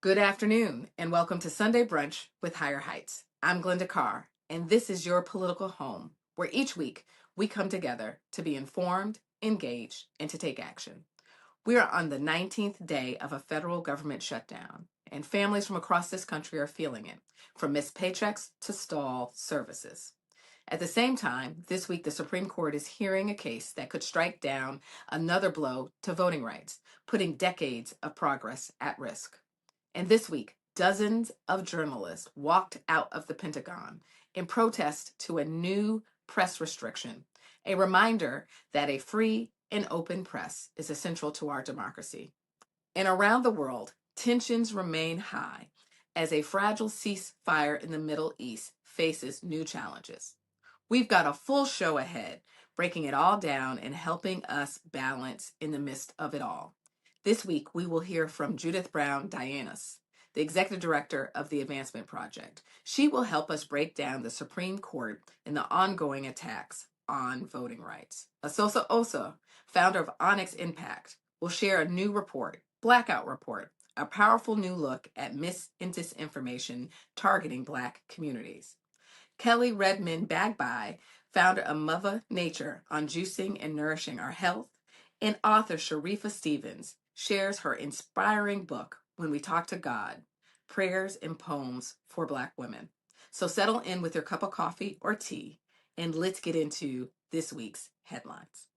Good afternoon, and welcome to Sunday Brunch with Higher Heights. I'm Glynda Carr, and this is your political home, where each week we come together to be informed, engaged, and to take action. We are on the 19th day of a federal government shutdown, and families from across this country are feeling it, from missed paychecks to stalled services. At the same time, this week the Supreme Court is hearing a case that could strike down another blow to voting rights, putting decades of progress at risk. And this week, dozens of journalists walked out of the Pentagon in protest to a new press restriction, a reminder that a free and open press is essential to our democracy. And around the world, tensions remain high as a fragile ceasefire in the Middle East faces new challenges. We've got a full show ahead, breaking it all down and helping us balance in the midst of it all. This week, we will hear from Judith Browne Dianis, the executive director of the Advancement Project. She will help us break down the Supreme Court and the ongoing attacks on voting rights. Esosa Osa, founder of Onyx Impact, will share a new report, Blackout Report, a powerful new look at mis and disinformation targeting Black communities. Kelli Redmond-Bagby, founder of Mother Nature on juicing and nourishing our health, and author Sharifa Steven shares her inspiring book, When We Talk to God, Prayers and Poems for Black Women. So settle in with your cup of coffee or tea, and let's get into this week's headlines.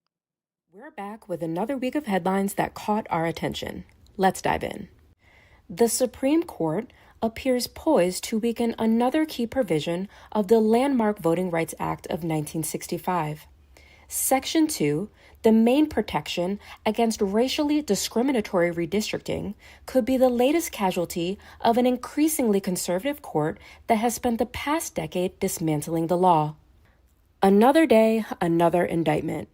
We're back with another week of headlines that caught our attention. Let's dive in. The Supreme Court appears poised to weaken another key provision of the landmark Voting Rights Act of 1965. Section 2, the main protection against racially discriminatory redistricting, could be the latest casualty of an increasingly conservative court that has spent the past decade dismantling the law. Another day, another indictment.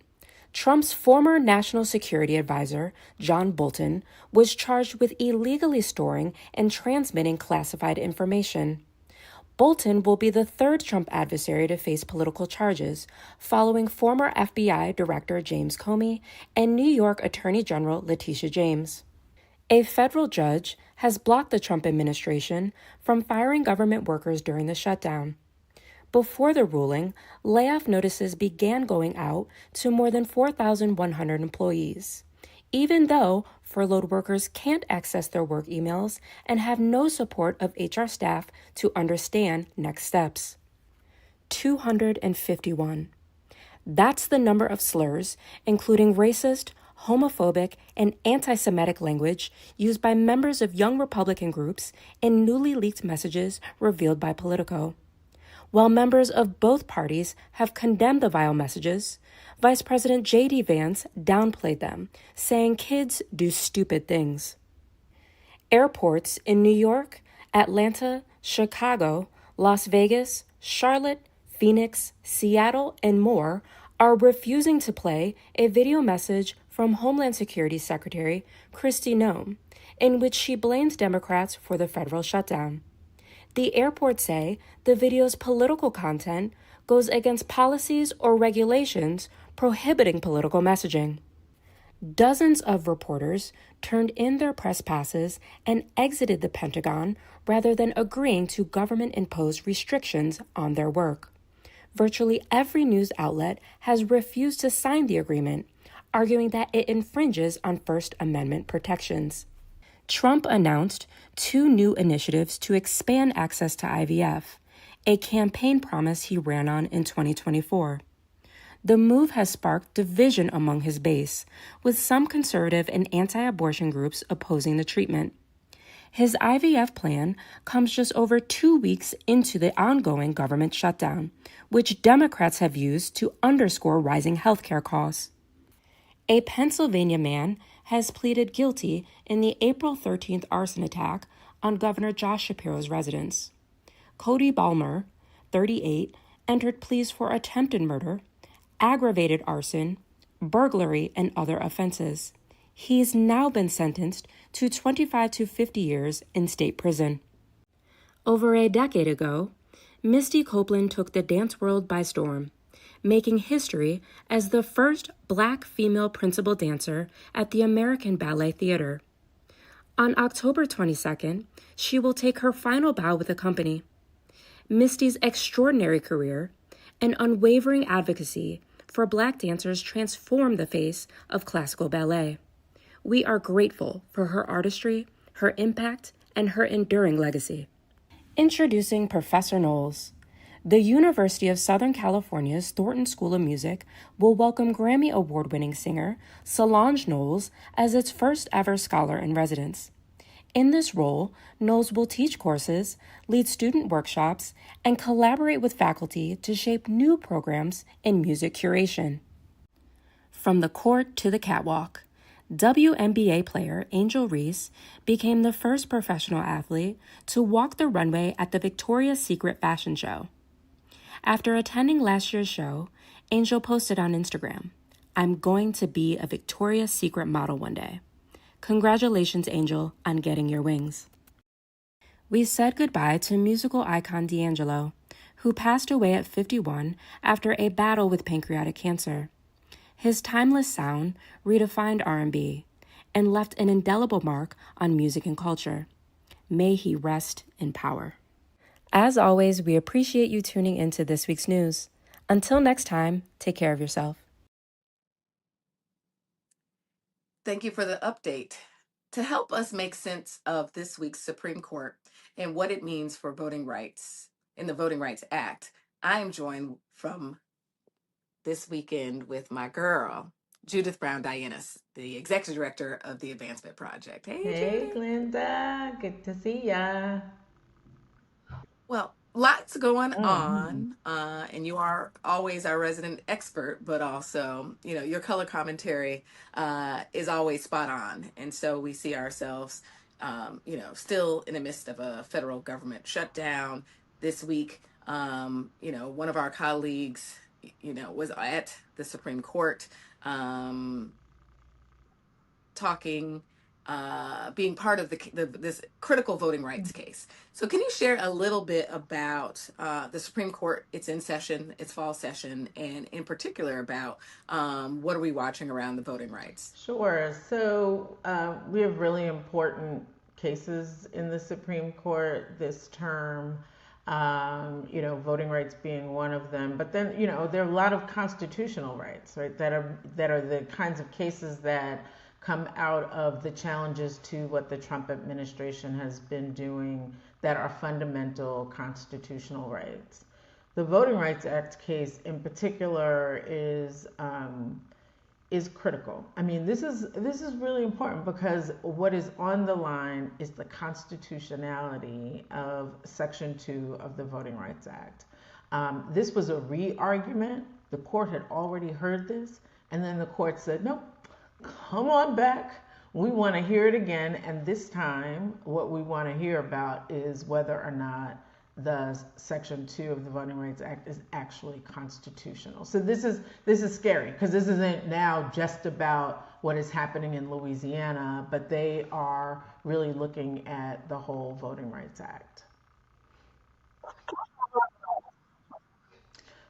Trump's former national security advisor, John Bolton, was charged with illegally storing and transmitting classified information. Bolton will be the third Trump adversary to face political charges, following former FBI Director James Comey and New York Attorney General Letitia James. A federal judge has blocked the Trump administration from firing government workers during the shutdown. Before the ruling, layoff notices began going out to more than 4,100 employees, even though furloughed workers can't access their work emails and have no support of HR staff to understand next steps. 251. That's the number of slurs, including racist, homophobic, and anti-Semitic language used by members of young Republican groups in newly leaked messages revealed by Politico. While members of both parties have condemned the vile messages, Vice President J.D. Vance downplayed them, saying kids do stupid things. Airports in New York, Atlanta, Chicago, Las Vegas, Charlotte, Phoenix, Seattle, and more are refusing to play a video message from Homeland Security Secretary Kristi Noem, in which she blames Democrats for the federal shutdown. The airports say the video's political content goes against policies or regulations prohibiting political messaging. Dozens of reporters turned in their press passes and exited the Pentagon rather than agreeing to government-imposed restrictions on their work. Virtually every news outlet has refused to sign the agreement, arguing that it infringes on First Amendment protections. Trump announced 2 new initiatives to expand access to IVF, a campaign promise he ran on in 2024. The move has sparked division among his base, with some conservative and anti-abortion groups opposing the treatment. His IVF plan comes just over 2 weeks into the ongoing government shutdown, which Democrats have used to underscore rising healthcare costs. A Pennsylvania man has pleaded guilty in the April 13th arson attack on Governor Josh Shapiro's residence. Cody Balmer, 38, entered pleas for attempted murder, aggravated arson, burglary, and other offenses. He's now been sentenced to 25 to 50 years in state prison. Over a decade ago, Misty Copeland took the dance world by storm, making history as the first Black female principal dancer at the American Ballet Theater. On October 22nd, she will take her final bow with the company. Misty's extraordinary career and unwavering advocacy for Black dancers transformed the face of classical ballet. We are grateful for her artistry, her impact, and her enduring legacy. Introducing Professor Knowles. The University of Southern California's Thornton School of Music will welcome Grammy Award-winning singer Solange Knowles as its first ever scholar in residence. In this role, Knowles will teach courses, lead student workshops, and collaborate with faculty to shape new programs in music curation. From the court to the catwalk, WNBA player Angel Reese became the first professional athlete to walk the runway at the Victoria's Secret fashion show. After attending last year's show, Angel posted on Instagram, "I'm going to be a Victoria's Secret model one day." Congratulations, Angel, on getting your wings. We said goodbye to musical icon D'Angelo, who passed away at 51 after a battle with pancreatic cancer. His timeless sound redefined R&B and left an indelible mark on music and culture. May he rest in power. As always, we appreciate you tuning into this week's news. Until next time, take care of yourself. Thank you for the update. To help us make sense of this week's Supreme Court and what it means for voting rights in the Voting Rights Act, I am joined from this weekend with my girl, Judith Browne Dianis, the Executive Director of the Advancement Project. Hey, Judith. Glynda. Good to see ya. Well, lots going Mm-hmm. on, and you are always our resident expert, but also, your color commentary is always spot on. And so we see ourselves, still in the midst of a federal government shutdown this week. One of our colleagues, was at the Supreme Court talking, being part of this critical voting rights case. So can you share a little bit about the Supreme Court? It's in session, it's fall session, and in particular about what are we watching around the voting rights? Sure. So we have really important cases in the Supreme Court this term. Voting rights being one of them. But then, there are a lot of constitutional rights, right? That are the kinds of cases that come out of the challenges to what the Trump administration has been doing that are fundamental constitutional rights. The Voting Rights Act case in particular is critical. I mean, this is really important because what is on the line is the constitutionality of Section 2 of the Voting Rights Act. This was a re-argument. The court had already heard this, and then the court said, "Nope, come on back. We want to hear it again, and this time what we want to hear about is whether or not the Section 2 of the Voting Rights Act is actually constitutional." So this is scary because this isn't now just about what is happening in Louisiana, but they are really looking at the whole Voting Rights Act.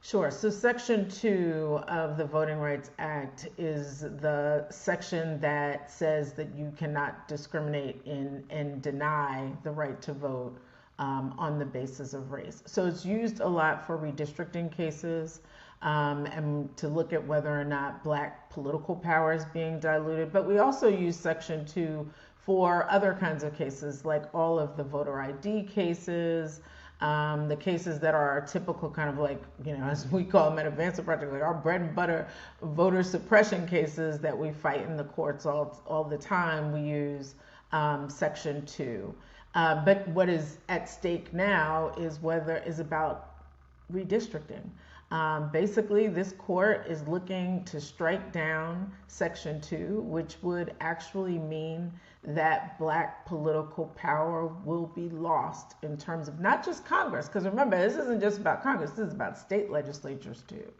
Sure. So Section 2 of the Voting Rights Act is the section that says that you cannot discriminate in and deny the right to vote on the basis of race. So it's used a lot for redistricting cases and to look at whether or not Black political power is being diluted. But we also use Section 2 for other kinds of cases, like all of the voter ID cases, the cases that are our typical kind of like, as we call them at Advancement Project, like our bread and butter voter suppression cases that we fight in the courts all the time, we use Section 2. But what is at stake now is about redistricting. Basically, this court is looking to strike down Section 2, which would actually mean that Black political power will be lost in terms of not just Congress, because remember, this isn't just about Congress, this is about state legislatures too.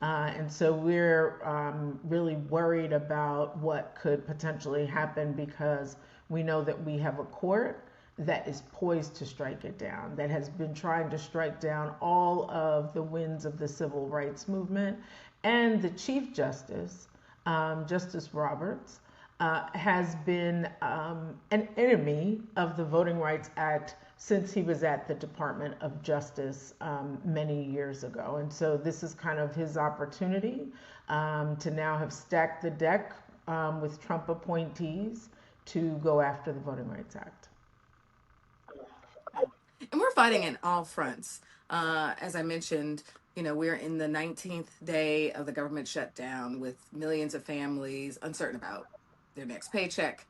And so we're really worried about what could potentially happen because we know that we have a court that is poised to strike it down, that has been trying to strike down all of the winds of the civil rights movement. And the Chief Justice, Justice Roberts, has been an enemy of the Voting Rights Act since he was at the Department of Justice many years ago. And so this is kind of his opportunity to now have stacked the deck with Trump appointees to go after the Voting Rights Act. And we're fighting in all fronts. As I mentioned, we're in the 19th day of the government shutdown with millions of families uncertain about their next paycheck,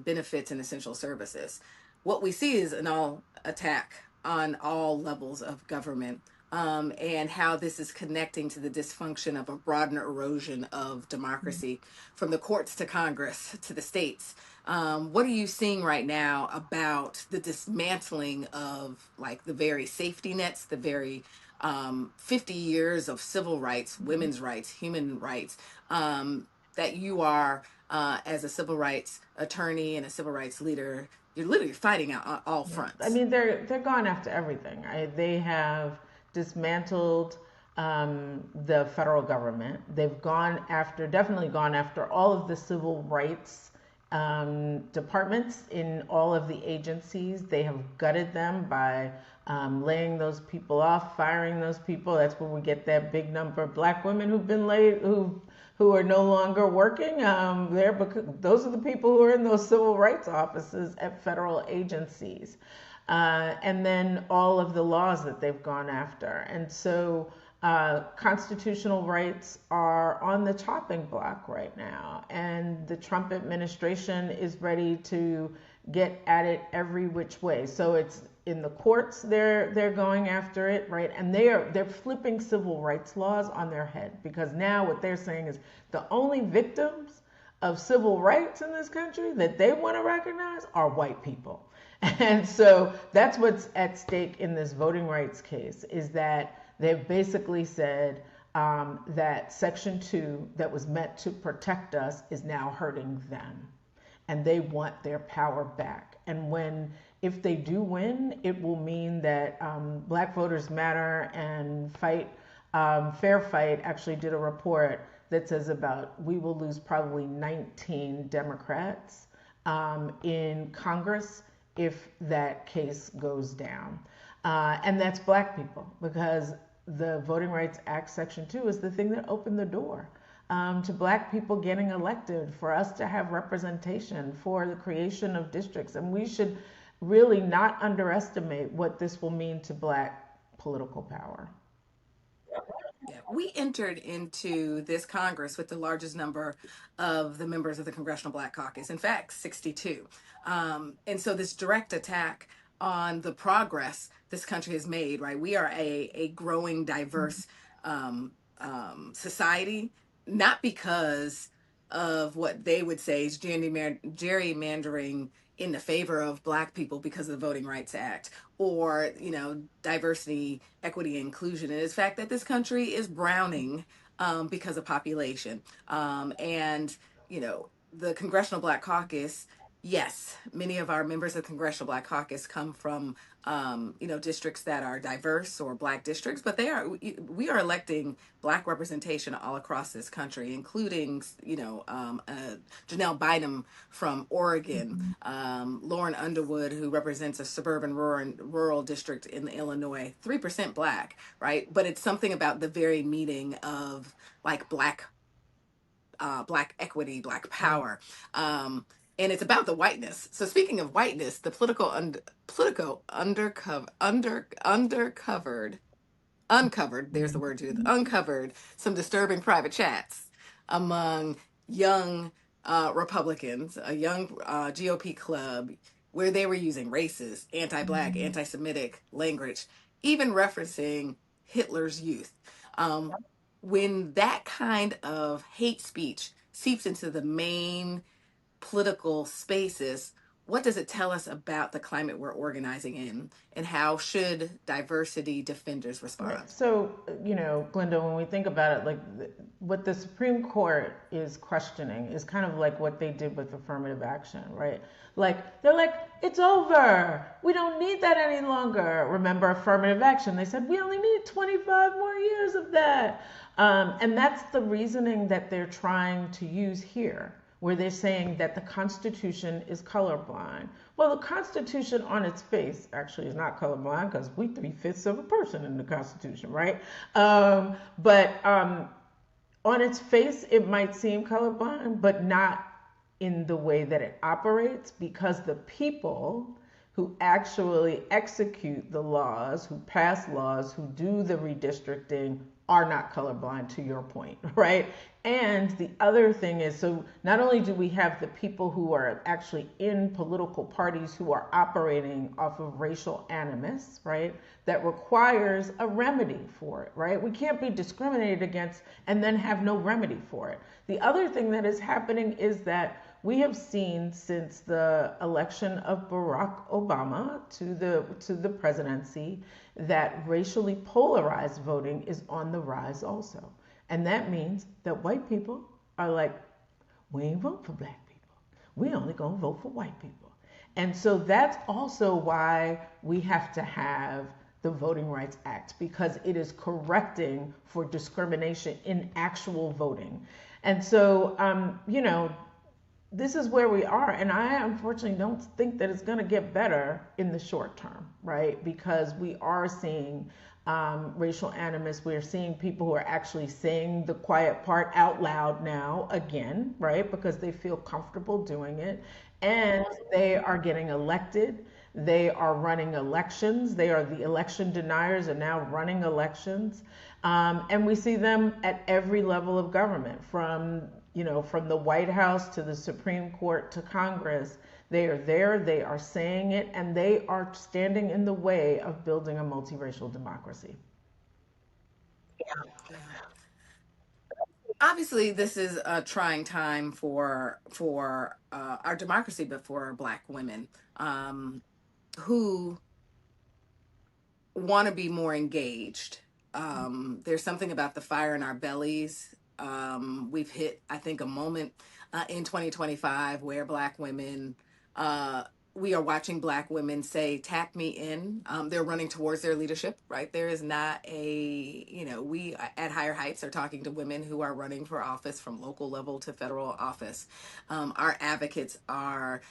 benefits, and essential services. What we see is an all attack on all levels of government, and how this is connecting to the dysfunction of a broader erosion of democracy, from the courts to Congress to the states. What are you seeing right now about the dismantling of like the very safety nets, the very 50 years of civil rights, women's rights, human rights, that you are, as a civil rights attorney and a civil rights leader, you're literally fighting out on all fronts? I mean, they're going after everything. They have dismantled the federal government. They've definitely gone after all of the civil rights departments in all of the agencies. They have gutted them by laying those people off, firing those people. That's where we get that big number of Black women who've been laid, who are no longer working there, because those are the people who are in those civil rights offices at federal agencies. And then all of the laws that they've gone after. And so constitutional rights are on the chopping block right now. And the Trump administration is ready to get at it every which way. So it's in the courts, they're going after it, right? And they're flipping civil rights laws on their head, because now what they're saying is the only victims of civil rights in this country that they want to recognize are white people. And so that's what's at stake in this voting rights case, is that they've basically said that Section 2 that was meant to protect us is now hurting them, and they want their power back. And if they do win, it will mean that Black Voters Matter and Fair Fight actually did a report that says we will lose probably 19 Democrats in Congress if that case goes down. And that's Black people, because the Voting Rights Act Section 2 is the thing that opened the door to Black people getting elected, for us to have representation, for the creation of districts. And we should really not underestimate what this will mean to Black political power. Yeah, we entered into this Congress with the largest number of the members of the Congressional Black Caucus. In fact, 62. And so this direct attack on the progress this country has made, right? We are a growing, diverse society, not because of what they would say is gerrymandering in the favor of Black people because of the Voting Rights Act, or diversity, equity, and inclusion. It is the fact that this country is browning because of population. And the Congressional Black Caucus, yes, many of our members of the Congressional Black Caucus come from districts that are diverse, or Black districts, but we are electing Black representation all across this country, including Janelle Bynum from Oregon, Lauren Underwood, who represents a suburban rural district in Illinois, 3% Black, right? But it's something about the very meaning of like Black equity, Black power. And it's about the whiteness. So speaking of whiteness, the uncovered, there's the word, Judith, uncovered some disturbing private chats among young Republicans, a young GOP club, where they were using racist, anti-Black, anti-Semitic language, even referencing Hitler's youth. When that kind of hate speech seeps into the main political spaces, what does it tell us about the climate we're organizing in, and how should diversity defenders respond? Right. So, Glynda, when we think about it, like what the Supreme Court is questioning is kind of like what they did with affirmative action, right? Like, they're like, it's over. We don't need that any longer. Remember affirmative action? They said, we only need 25 more years of that. And that's the reasoning that they're trying to use here where they're saying that the Constitution is colorblind. Well, the Constitution on its face actually is not colorblind because we 3/5 of a person in the Constitution, right? But on its face, it might seem colorblind, but not in the way that it operates, because the people who actually execute the laws, who pass laws, who do the redistricting are not colorblind, to your point, right? And the other thing is, so not only do we have the people who are actually in political parties who are operating off of racial animus, right? That requires a remedy for it, right? We can't be discriminated against and then have no remedy for it. The other thing that is happening is that we have seen since the election of Barack Obama to the presidency that racially polarized voting is on the rise also. And that means that white people are like, we ain't vote for black people. We only gonna vote for white people. And so that's also why we have to have the Voting Rights Act, because it is correcting for discrimination in actual voting. And so, this is where we are, and I unfortunately don't think that it's going to get better in the short term, right? Because we are seeing racial animus. We are seeing people who are actually saying the quiet part out loud now again, right? Because they feel comfortable doing it, and they are getting elected. They are running elections. They are the election deniers, and now running elections. And we see them at every level of government, from the White House to the Supreme Court to Congress. They are there, they are saying it, and they are standing in the way of building a multiracial democracy. Yeah. Obviously, this is a trying time for our democracy, but for Black women who want to be more engaged. There's something about the fire in our bellies. We've hit, I think, a moment in 2025 where Black women, we are watching Black women say, tap me in. They're running towards their leadership, right? There is not we at Higher Heights are talking to women who are running for office from local level to federal office. Our advocates are,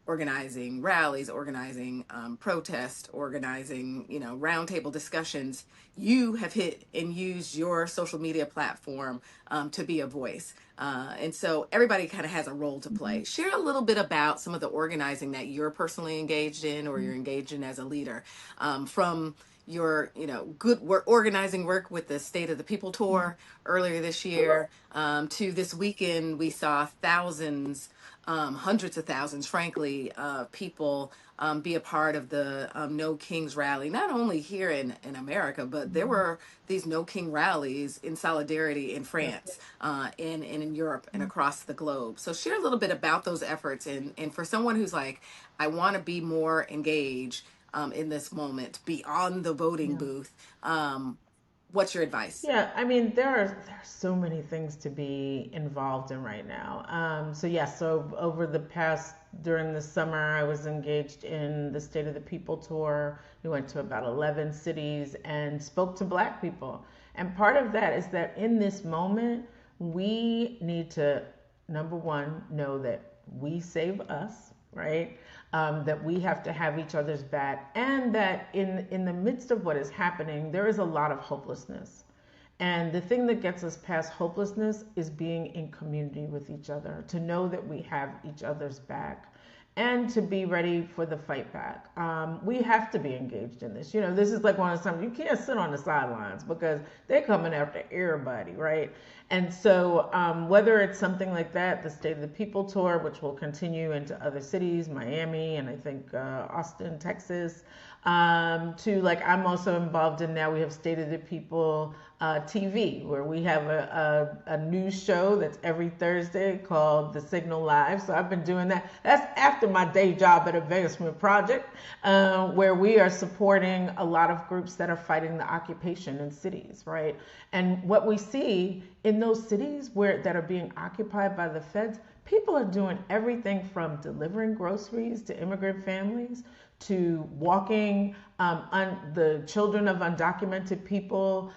organizing rallies, organizing protests, organizing, roundtable discussions. You have hit and used your social media platform to be a voice. And so everybody kind of has a role to play. Share a little bit about some of the organizing that you're personally engaged in, or you're engaged in as a leader, from your good work, organizing work with the State of the People tour earlier this year, to this weekend we saw thousands, hundreds of thousands, frankly, people be a part of the No Kings rally, not only here in America, but there were these No King rallies in solidarity in France, and in Europe and across the globe. So share a little bit about those efforts, and for someone who's like, I want to be more engaged in this moment beyond the voting Yeah. booth. What's your advice? Yeah, I mean, there are so many things to be involved in right now. So over the past, during the summer, I was engaged in the State of the People tour. We went to about 11 cities and spoke to Black people. And part of that is that in this moment, we need to, number one, know that we save us, right? That we have to have each other's back, and that in the midst of what is happening, there is a lot of hopelessness. And the thing that gets us past hopelessness is being in community with each other, to know that we have each other's back, and to be ready for the fight back. We have to be engaged in this. This is like one of the times you can't sit on the sidelines, because they're coming after everybody, right? And so whether it's something like that, the State of the People tour, which will continue into other cities, Miami, and I think Austin, Texas, to, like, I'm also involved in, now we have State of the People TV, where we have a news show that's every Thursday called The Signal Live. So I've been doing that. That's after my day job at Advancement Project, where we are supporting a lot of groups that are fighting the occupation in cities, right? And what we see in those cities that are being occupied by the feds, people are doing everything from delivering groceries to immigrant families, to walking the children of undocumented people,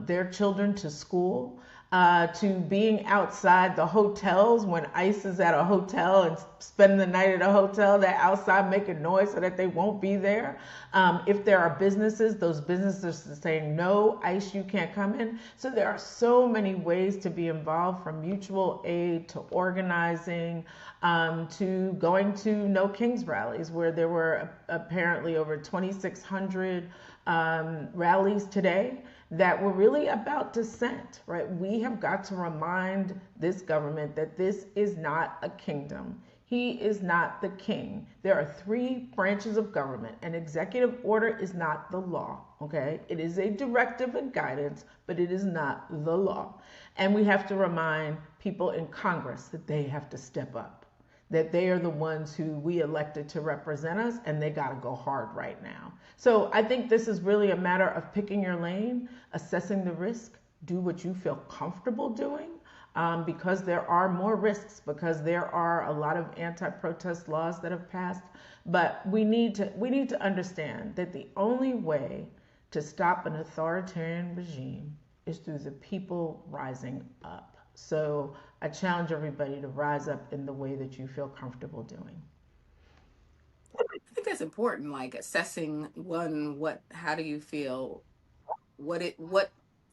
their children to school. to being outside the hotels when ICE is at a hotel and spending the night at a hotel. They're outside making noise so that they won't be there. If there are businesses, those businesses are saying, no, ICE, you can't come in. So there are so many ways to be involved, from mutual aid to organizing, to going to No Kings rallies, where there were apparently over 2,600 rallies today that were really about dissent, right? We have got to remind this government that this is not a kingdom. He is not the king. There are three branches of government. An executive order is not the law, okay? It is a directive and guidance, but it is not the law. And we have to remind people in Congress that they have to step up, that they are the ones who we elected to represent us, and they got to go hard right now. So I think this is really a matter of picking your lane, assessing the risk, do what you feel comfortable doing, because there are more risks, because there are a lot of anti-protest laws that have passed. But we need to understand that the only way to stop an authoritarian regime is through the people rising up. So I challenge everybody to rise up in the way that you feel comfortable doing. I think that's important, like assessing how do you feel, what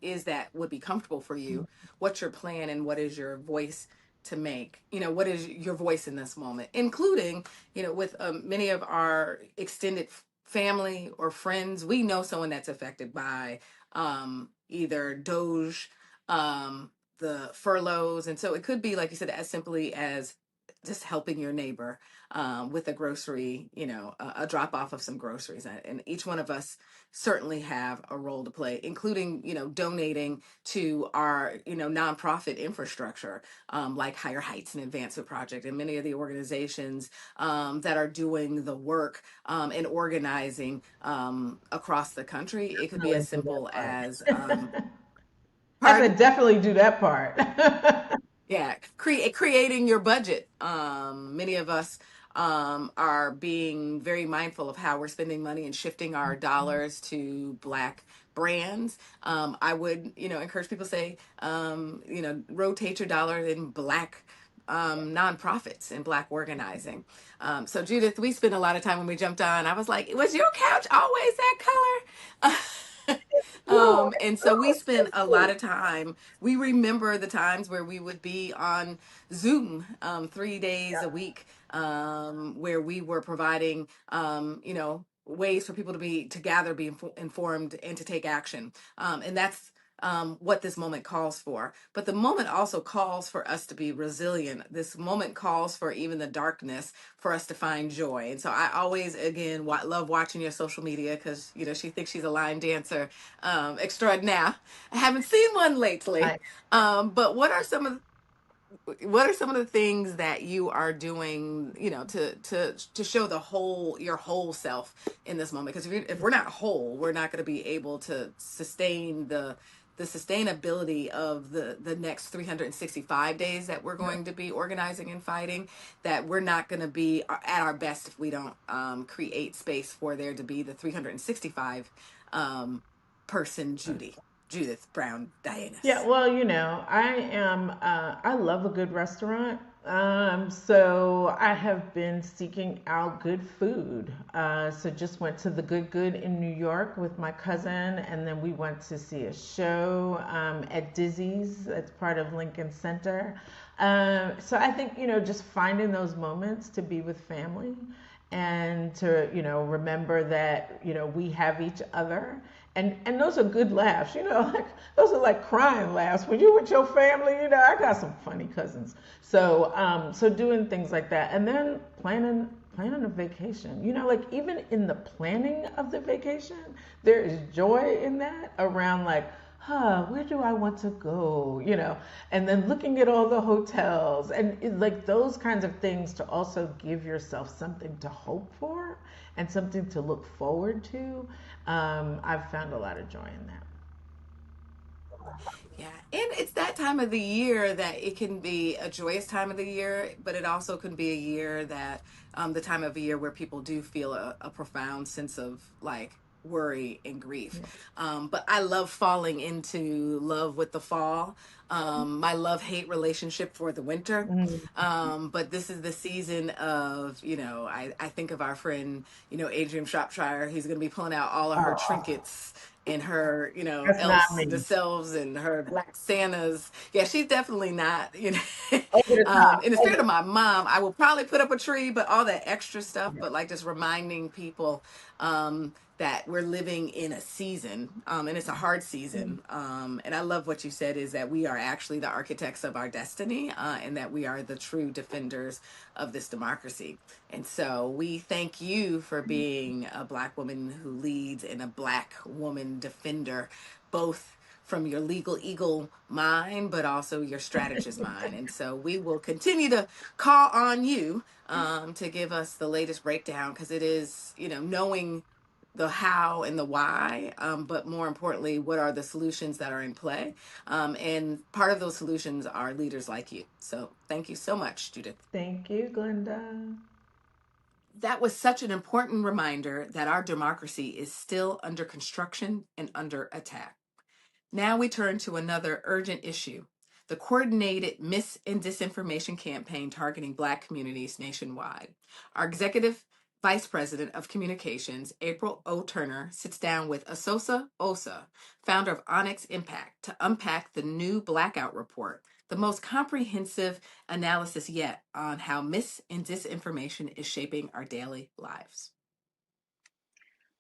is that would be comfortable for you, what's your plan, and what is your voice to make, what is your voice in this moment, including, with many of our extended family or friends. We know someone that's affected by either Doge, the furloughs. And so it could be, like you said, as simply as just helping your neighbor with a grocery, a drop off of some groceries. And each one of us certainly have a role to play, including, donating to our, nonprofit infrastructure, like Higher Heights and Advancement Project, and many of the organizations that are doing the work and organizing across the country. It could be Definitely as do that simple part. as, I said pardon? definitely do that part. Yeah, creating your budget. Many of us are being very mindful of how we're spending money and shifting our dollars to Black brands. I would, encourage people to say, rotate your dollar in Black nonprofits and Black organizing. So Judith, we spent a lot of time when we jumped on. I was like, was your couch always that color? True, And true, so we spent it's a lot true. of time. We remember the times where we would be on Zoom 3 days a week, where we were providing, ways for people to gather, be informed, and to take action. And that's what this moment calls for. But the moment also calls for us to be resilient. This moment calls for even the darkness for us to find joy. And so I always, again, love watching your social media, because, she thinks she's a line dancer extraordinaire. I haven't seen one lately. I, But what are some of the things that you are doing, to show your whole self in this moment? Because if we're not whole, we're not going to be able to sustain the sustainability of the next 365 days that we're going to be organizing and fighting. That we're not going to be at our best if we don't create space for there to be the 365 person Judith Browne yeah, Dianis. well, I love a good restaurant. So I have been seeking out good food. So just went to the Good Good in New York with my cousin, and then we went to see a show at Dizzy's. That's part of Lincoln Center. So I think, just finding those moments to be with family and to, remember that, we have each other. And those are good laughs, like those are like crying laughs when you're with your family. I got some funny cousins, so doing things like that, and then planning a vacation. Like even in the planning of the vacation, there is joy in that, around like, where do I want to go? And then looking at all the hotels, and like those kinds of things, to also give yourself something to hope for and something to look forward to. I've found a lot of joy in that. Yeah, and it's that time of the year that it can be a joyous time of the year, but it also can be a year that, the time of the year where people do feel a profound sense of like worry and grief. Yeah. But I love falling into love with the fall. my love-hate relationship for the winter. Mm. But this is the season of, I think of our friend, Adrian Shropshire. He's going to be pulling out all of her Oh, trinkets and her, that's not elves, the me. selves and her black Santas. Yeah, she's definitely not, Over the top. in the Over spirit of my mom, I will probably put up a tree, but all that extra stuff, but like just reminding people, that we're living in a season, and it's a hard season. And I love what you said is that we are actually the architects of our destiny, and that we are the true defenders of this democracy. And so we thank you for being a Black woman who leads and a Black woman defender, both from your legal eagle mind, but also your strategist mind. And so we will continue to call on you, to give us the latest breakdown, because it is, knowing the how and the why, but more importantly, what are the solutions that are in play? And part of those solutions are leaders like you. So thank you so much, Judith. Thank you, Glynda. That was such an important reminder that our democracy is still under construction and under attack. Now we turn to another urgent issue: the coordinated mis and disinformation campaign targeting Black communities nationwide. Our Executive Vice President of Communications, April O. Turner, sits down with Esosa Osa, founder of Onyx Impact, to unpack the new Blackout Report, the most comprehensive analysis yet on how mis and disinformation is shaping our daily lives.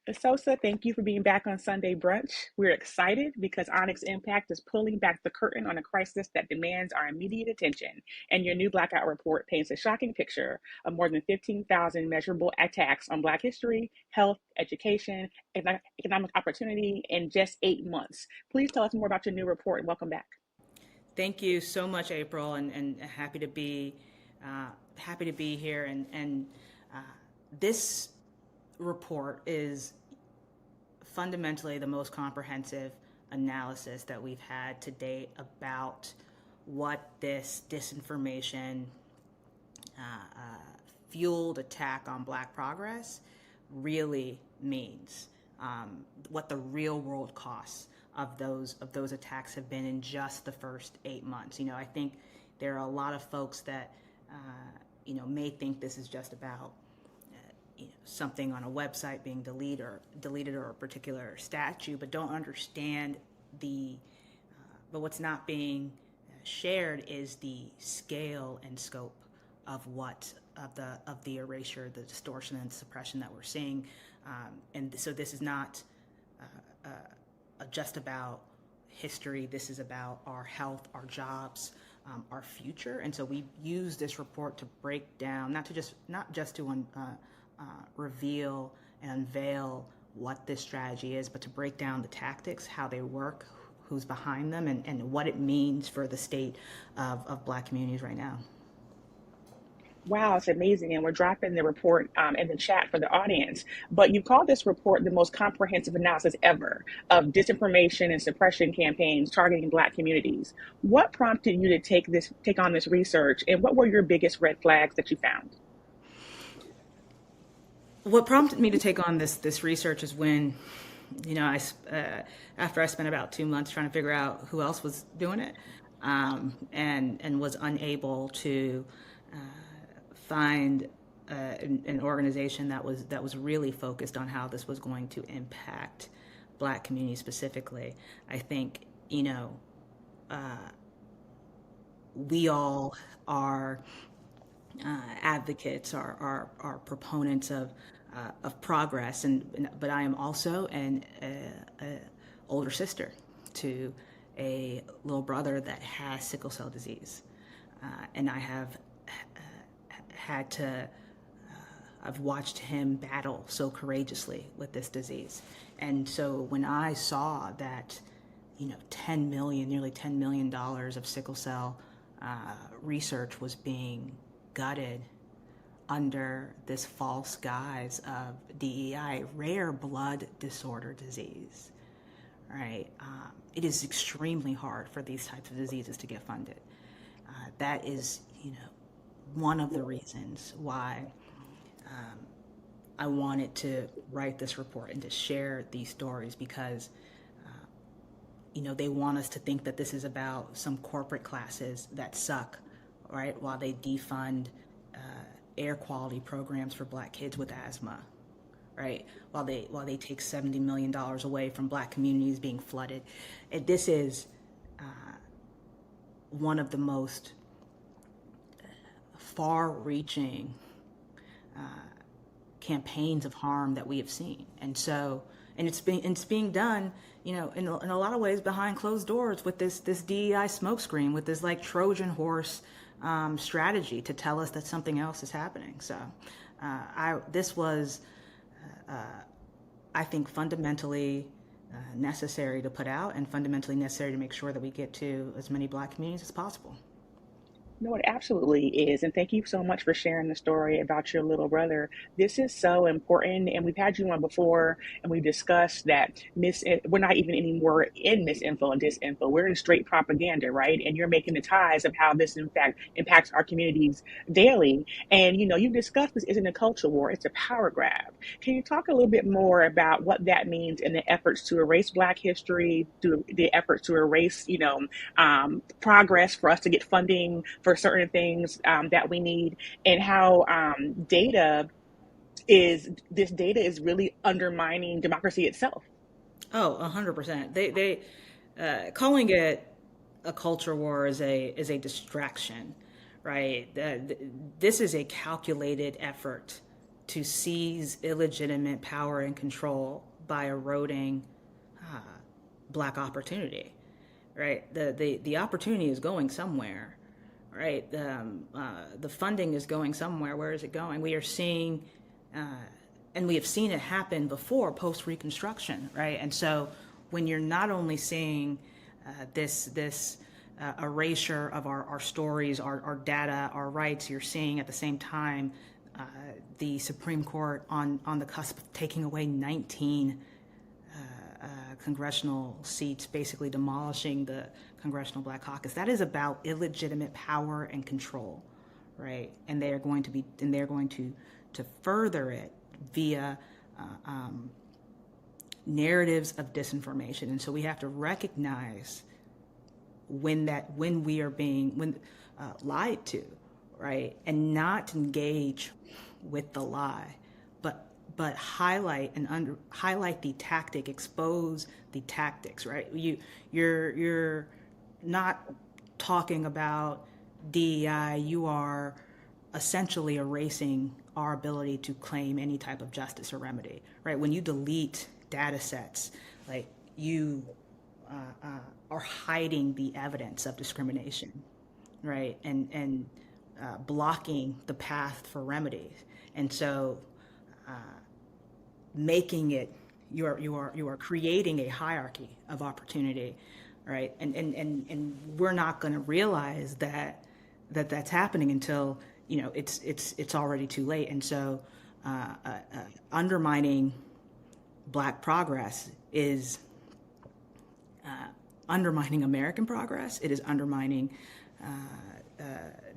Esosa, thank you for being back on Sunday Brunch. We're excited because Onyx Impact is pulling back the curtain on a crisis that demands our immediate attention. And your new Blackout Report paints a shocking picture of more than 15,000 measurable attacks on Black history, health, education, and economic opportunity in just 8 months. Please tell us more about your new report and welcome back. Thank you so much, April, and happy to be here. And this report is fundamentally the most comprehensive analysis that we've had to date about what this disinformation fueled attack on Black progress really means, what the real world costs of those attacks have been in just the first 8 months. I think there are a lot of folks that may think this is just about something on a website being deleted or a particular statute, but don't understand but what's not being shared is the scale and scope of the erasure, the distortion and suppression that we're seeing, and so this is not just about history. This is about our health, our jobs, our future. And so we use this report to break down, not just to reveal and unveil what this strategy is, but to break down the tactics, how they work, who's behind them, and what it means for the state of Black communities right now. Wow, it's amazing. And we're dropping the report in the chat for the audience. But you call this report the most comprehensive analysis ever of disinformation and suppression campaigns targeting Black communities. What prompted you to take on this research, and what were your biggest red flags that you found? What prompted me to take on this research is when, after I spent about 2 months trying to figure out who else was doing it, and was unable to find an organization that was really focused on how this was going to impact Black communities specifically. I think we all are advocates, are proponents of progress, but I am also an older sister to a little brother that has sickle cell disease, and I have I've watched him battle so courageously with this disease. And so when I saw that, nearly $10 million of sickle cell research was being gutted under this false guise of DEI, rare blood disorder disease, right? It is extremely hard for these types of diseases to get funded. That is, one of the reasons why I wanted to write this report and to share these stories, because they want us to think that this is about some corporate classes that suck, right? While they defund air quality programs for Black kids with asthma, right? While they take $70 million away from Black communities being flooded. This is one of the most far-reaching campaigns of harm that we have seen. And it's being done, in a lot of ways behind closed doors with this DEI smokescreen, with this like Trojan horse strategy to tell us that something else is happening. So this was, I think, fundamentally necessary to put out, and fundamentally necessary to make sure that we get to as many Black communities as possible. No, it absolutely is. And thank you so much for sharing the story about your little brother. This is so important. And we've had you on before, and we've discussed that we're not even anymore in misinfo and disinfo. We're in straight propaganda, right? And you're making the ties of how this, in fact, impacts our communities daily. And, you've discussed this isn't a culture war, it's a power grab. Can you talk a little bit more about what that means in the efforts to erase Black history, the efforts to erase, progress for us to get funding for certain things that we need, and how data is really undermining democracy itself? Oh, 100%. They calling it a culture war is a distraction, right? This is a calculated effort to seize illegitimate power and control by eroding Black opportunity, right? The opportunity is going somewhere, right? The funding is going somewhere. Where is it going? We are seeing, and we have seen it happen before post-Reconstruction, right? And so when you're not only seeing this erasure of our stories, our data, our rights, you're seeing at the same time the Supreme Court on the cusp of taking away 19 congressional seats, basically demolishing the Congressional Black Caucus. That is about illegitimate power and control, right? And they're going to further it via narratives of disinformation. And so we have to recognize when we are being lied to, right? And not engage with the lie, but highlight the tactic, expose the tactics, right? You're not talking about DEI, you are essentially erasing our ability to claim any type of justice or remedy, right? When you delete data sets, like you are hiding the evidence of discrimination, right? And blocking the path for remedies. And so making it, you are creating a hierarchy of opportunity, right? And we're not going to realize that's happening until it's already too late. And so undermining Black progress is undermining American progress. It is undermining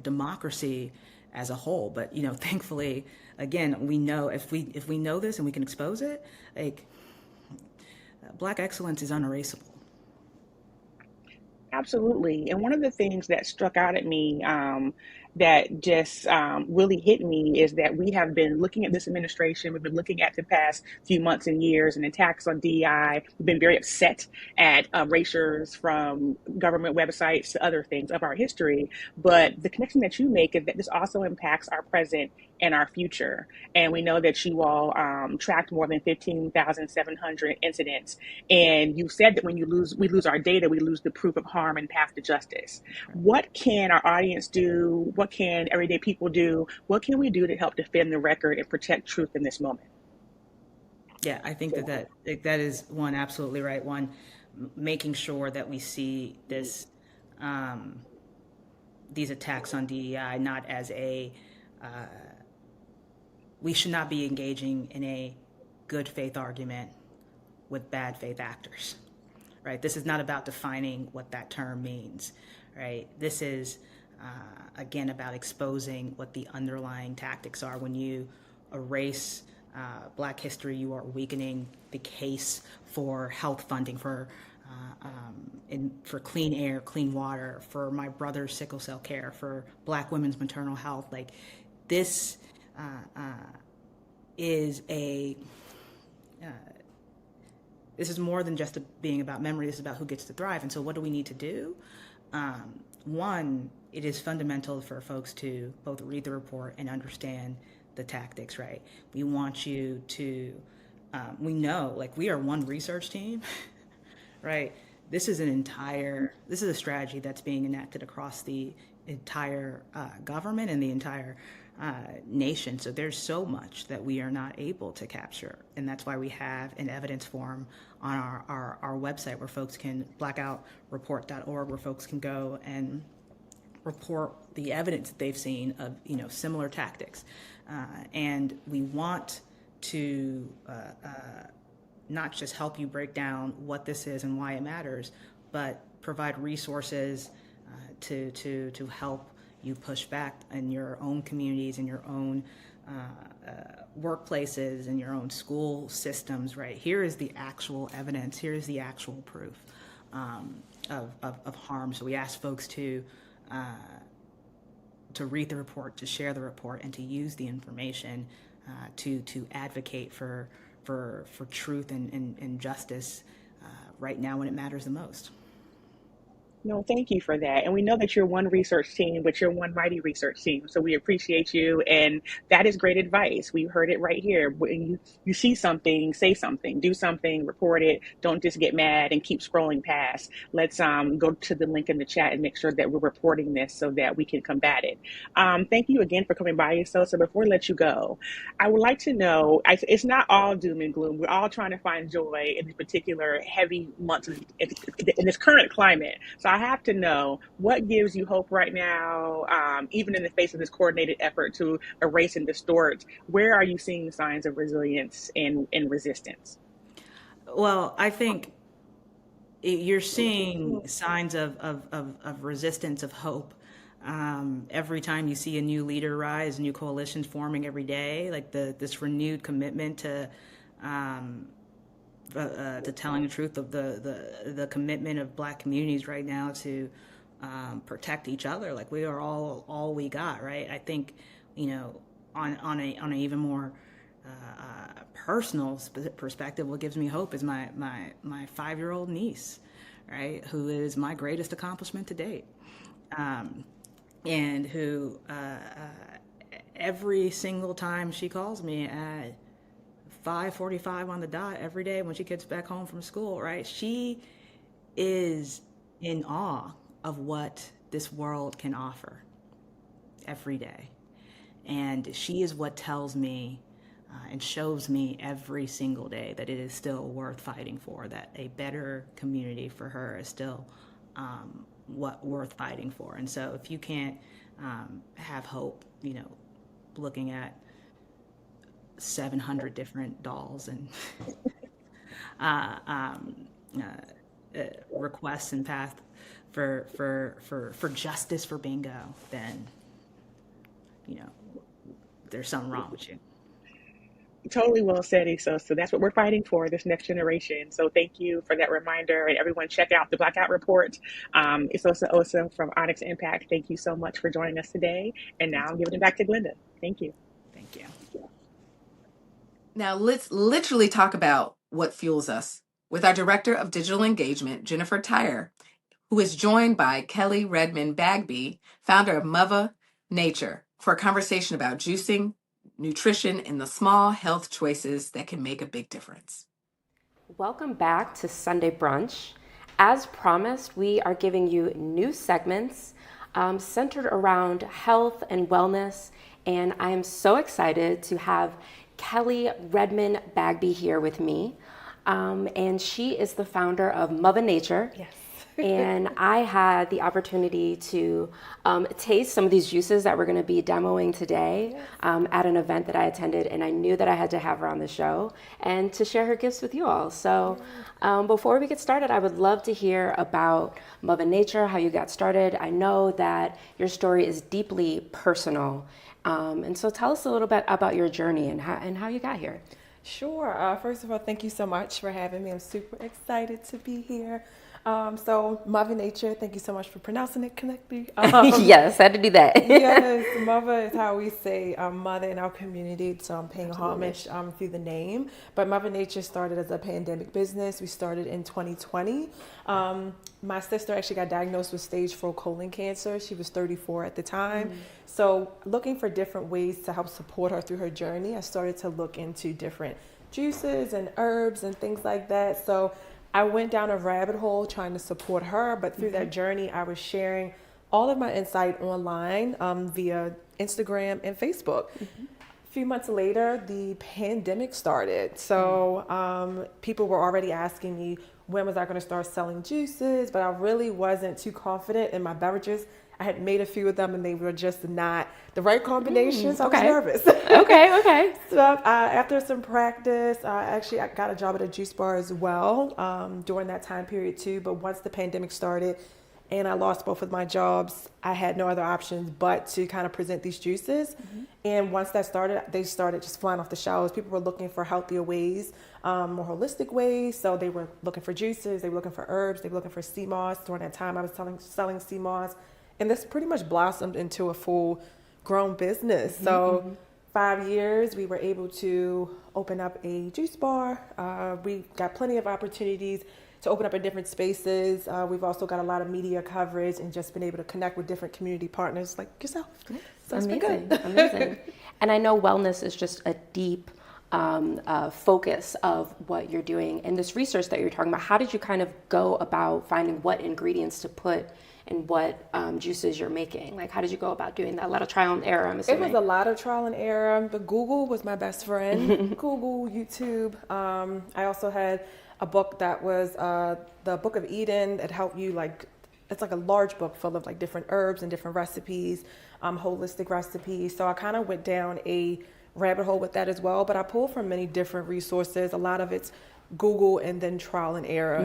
democracy as a whole. But thankfully, again, we know if we know this and we can expose it, like Black excellence is unerasable. Absolutely. And one of the things that struck out at me that just really hit me is that we have been looking at this administration. We've been looking at the past few months and years and attacks on DEI. We've been very upset at erasures from government websites to other things of our history. But the connection that you make is that this also impacts our present and our future. And we know that you all tracked more than 15,700 incidents. And you said that when we lose our data, we lose the proof of harm and path to justice. What can our audience do? What can everyday people do? What can we do to help defend the record and protect truth in this moment? Yeah, I think that is one, absolutely right. One, making sure that we see this, these attacks on DEI not as we should not be engaging in a good faith argument with bad faith actors, right? This is not about defining what that term means, right? This is, again, about exposing what the underlying tactics are. When you erase Black history, you are weakening the case for health funding, for for clean air, clean water, for my brother's sickle cell care, for Black women's maternal health. Like this is a this is more than just being about memory. This is about who gets to thrive. And so what do we need to do? One, it is fundamental for folks to both read the report and understand the tactics, right? We want you to, we know, like, we are one research team, right? This is a strategy that's being enacted across the entire government and the entire nation. So there's so much that we are not able to capture. And that's why we have an evidence forum on our website where folks can, blackoutreport.org, where folks can go and report the evidence that they've seen of, similar tactics. And we want to not just help you break down what this is and why it matters, but provide resources to help you push back in your own communities, in your own workplaces, in your own school systems, right? Here is the actual evidence. Here is the actual proof of harm. So we ask folks to read the report, to share the report, and to use the information to advocate for truth and justice right now when it matters the most. No, thank you for that. And we know that you're one research team, but you're one mighty research team. So we appreciate you. And that is great advice. We heard it right here. When you see something, say something, do something, report it. Don't just get mad and keep scrolling past. Let's go to the link in the chat and make sure that we're reporting this so that we can combat it. Thank you again for coming by, Esosa. Before we let you go, I would like to know, it's not all doom and gloom. We're all trying to find joy in these particular heavy months in this current climate. So I have to know, what gives you hope right now, even in the face of this coordinated effort to erase and distort? Where are you seeing signs of resilience and resistance? Well, I think you're seeing signs of resistance, of hope. Every time you see a new leader rise, new coalitions forming every day, like this renewed commitment to telling the truth, of the commitment of Black communities right now to protect each other. Like, we are all we got, right? I think, on an even more personal perspective, what gives me hope is my 5-year-old niece, right, who is my greatest accomplishment to date, and who every single time she calls me at 5:45 on the dot every day when she gets back home from school, right? She is in awe of what this world can offer every day. And she is what tells me and shows me every single day that it is still worth fighting for, that a better community for her is still worth fighting for. And so if you can't have hope, looking at 700 different dolls and requests and path for justice for bingo, then there's something wrong with you. Totally well said, Esosa. So that's what we're fighting for, this next generation. So thank you for that reminder. And everyone, check out the Blackout Report. Esosa Osa from Onyx Impact, thank you so much for joining us today. And now I'm giving it back to Glynda. Thank you. Thank you. Now let's literally talk about what fuels us with our Director of Digital Engagement, Jennifer Tyre, who is joined by Kelli Redmond-Bagby, founder of Mother Nature, for a conversation about juicing, nutrition, and the small health choices that can make a big difference. Welcome back to Sunday Brunch. As promised, we are giving you new segments centered around health and wellness, and I am so excited to have Kelli Redmond-Bagby here with me, and she is the founder of Mother Nature. Yes. And I had the opportunity to taste some of these juices that we're going to be demoing today at an event that I attended, and I knew that I had to have her on the show and to share her gifts with you all. So before we get started, I would love to hear about Mother Nature, how you got started. I know that your story is deeply personal. And so tell us a little bit about your journey and how you got here. Sure. First of all, thank you so much for having me. I'm super excited to be here. So, Mother Nature, thank you so much for pronouncing it correctly. Yes, I had to do that. Yes, Mother is how we say mother in our community, so I'm paying Absolutely. homage through the name. But Mother Nature started as a pandemic business. We started in 2020. My sister actually got diagnosed with stage 4 colon cancer. She was 34 at the time. So looking for different ways to help support her through her journey, I started to look into different juices and herbs and things like that. So I went down a rabbit hole trying to support her, but through that journey, I was sharing all of my insight online via Instagram and Facebook. A few months later, the pandemic started. So people were already asking me when was I going to start selling juices, but I really wasn't too confident in my beverages. I had made a few of them and they were just not the right combinations. So I was nervous. Okay. So after some practice, I got a job at a juice bar as well during that time period too. But once the pandemic started and I lost both of my jobs, I had no other options but to kind of present these juices. And once that started, they started just flying off the shelves. People were looking for healthier ways, more holistic ways. So they were looking for juices, they were looking for herbs, they were looking for sea moss. During that time, I was selling sea moss. And this pretty much blossomed into a full grown business. So 5 years, we were able to open up a juice bar. We got plenty of opportunities to open up in different spaces. We've also got a lot of media coverage and just been able to connect with different community partners like yourself. So it's been good. Amazing. And I know wellness is just a deep focus of what you're doing. And this research that you're talking about, how did you kind of go about finding what ingredients to put and what juices you're making? Like, how did you go about doing that? A lot of trial and error, I'm assuming. It was a lot of trial and error, but Google was my best friend. Google, YouTube. I also had a book that was the Book of Eden that helped you, like, it's like a large book full of like different herbs and different recipes, holistic recipes. So I kind of went down a rabbit hole with that as well, but I pulled from many different resources. A lot of it's Google and then trial and error.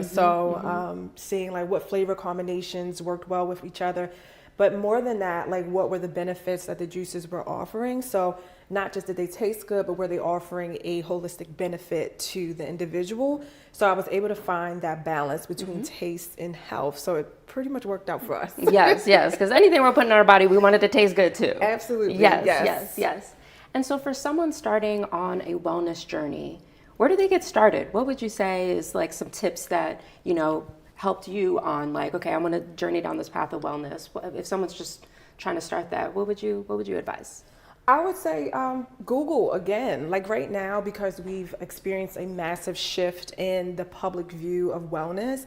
Seeing like what flavor combinations worked well with each other. But more than that, like what were the benefits that the juices were offering? So not just did they taste good, but were they offering a holistic benefit to the individual? So I was able to find that balance between taste and health. So it pretty much worked out for us. Yes, because anything we're putting in our body, we want it to taste good too. Absolutely. Yes. And so for someone starting on a wellness journey, where do they get started? What would you say is like some tips that, you know, helped you on like, okay, I want to journey down this path of wellness? If someone's just trying to start that, what would you advise? I would say Google again. Like right now, because we've experienced a massive shift in the public view of wellness,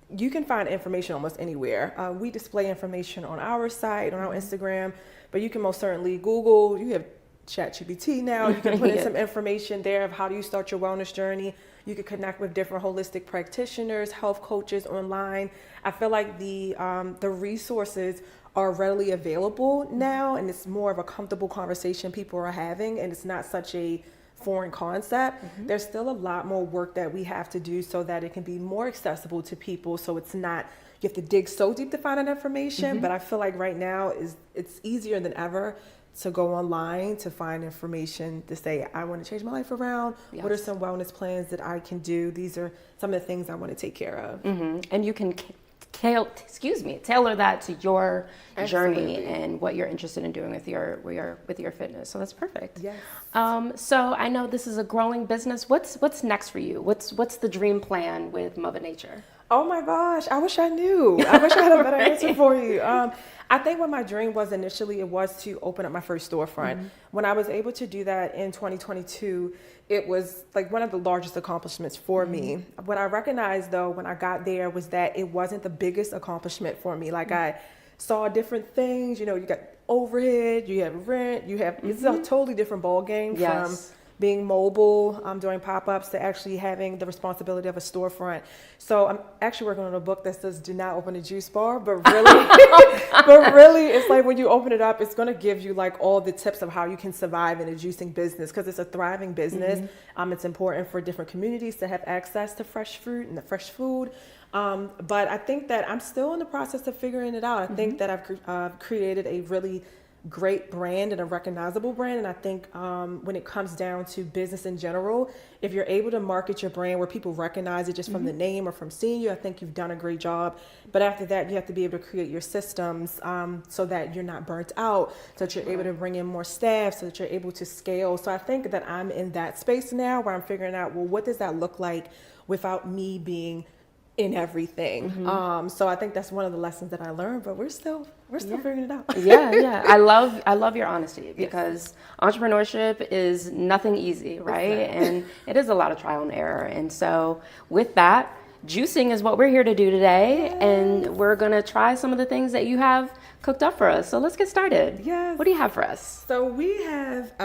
you can find information almost anywhere. We display information on our site, on our Instagram, but you can most certainly Google. You have ChatGPT now. You can put in some information there of how do you start your wellness journey. You can connect with different holistic practitioners, health coaches online. I feel like the resources are readily available now, and it's more of a comfortable conversation people are having, and it's not such a foreign concept. There's still a lot more work that we have to do so that it can be more accessible to people. So it's not, you have to dig so deep to find that information, but I feel like right now it's easier than ever to go online to find information to say, I want to change my life around. Yes. What are some wellness plans that I can do? These are some of the things I want to take care of. And you can tailor that to your journey and what you're interested in doing with your fitness. So that's perfect. Yes. So I know this is a growing business. What's next for you? What's the dream plan with Mother Nature? Oh my gosh, I wish I knew. I wish I had a better answer for you. I think what my dream was initially, it was to open up my first storefront. When I was able to do that in 2022, it was like one of the largest accomplishments for me. What I recognized though, when I got there, was that it wasn't the biggest accomplishment for me. Like I saw different things, you know, you got overhead, you have rent, it's a totally different ball game from being mobile, doing pop-ups, to actually having the responsibility of a storefront. So I'm actually working on a book that says, do not open a juice bar, but really, it's like when you open it up, it's gonna give you like all the tips of how you can survive in a juicing business, because it's a thriving business. It's important for different communities to have access to fresh fruit and the fresh food. But I think that I'm still in the process of figuring it out. I think that I've created a really great brand and a recognizable brand. And I think when it comes down to business in general, if you're able to market your brand where people recognize it just from the name or from seeing you, I think you've done a great job. But after that, you have to be able to create your systems so that you're not burnt out, so that you're able to bring in more staff, so that you're able to scale. So I think that I'm in that space now where I'm figuring out, well, what does that look like without me being in everything. So I think that's one of the lessons that I learned, but we're still figuring it out. Yeah. I love your honesty, because entrepreneurship is nothing easy, right? And it is a lot of trial and error. And so with that, juicing is what we're here to do today. And we're going to try some of the things that you have cooked up for us. So let's get started. Yes. What do you have for us? So we have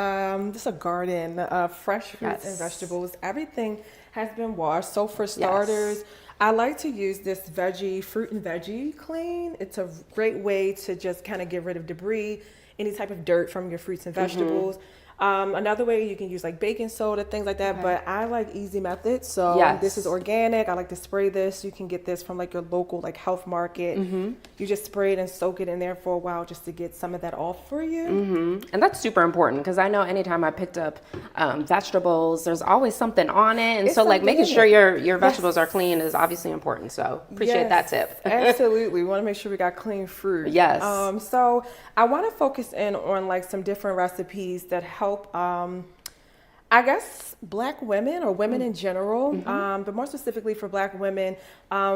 just a garden of fresh fruits and vegetables. Everything has been washed. So for starters, I like to use this fruit and veggie clean. It's a great way to just kind of get rid of debris, any type of dirt from your fruits and vegetables. Another way, you can use like baking soda, things like that, but I like easy methods. So this is organic. I like to spray this. You can get this from like your local like health market. You just spray it and soak it in there for a while just to get some of that off for you. And that's super important, because I know anytime I picked up vegetables, there's always something on it. And so like making sure your vegetables are clean is obviously important. So appreciate that tip. Absolutely. We want to make sure we got clean fruit. Yes. So I want to focus in on like some different recipes that help I guess Black women or women in general, but more specifically for Black women,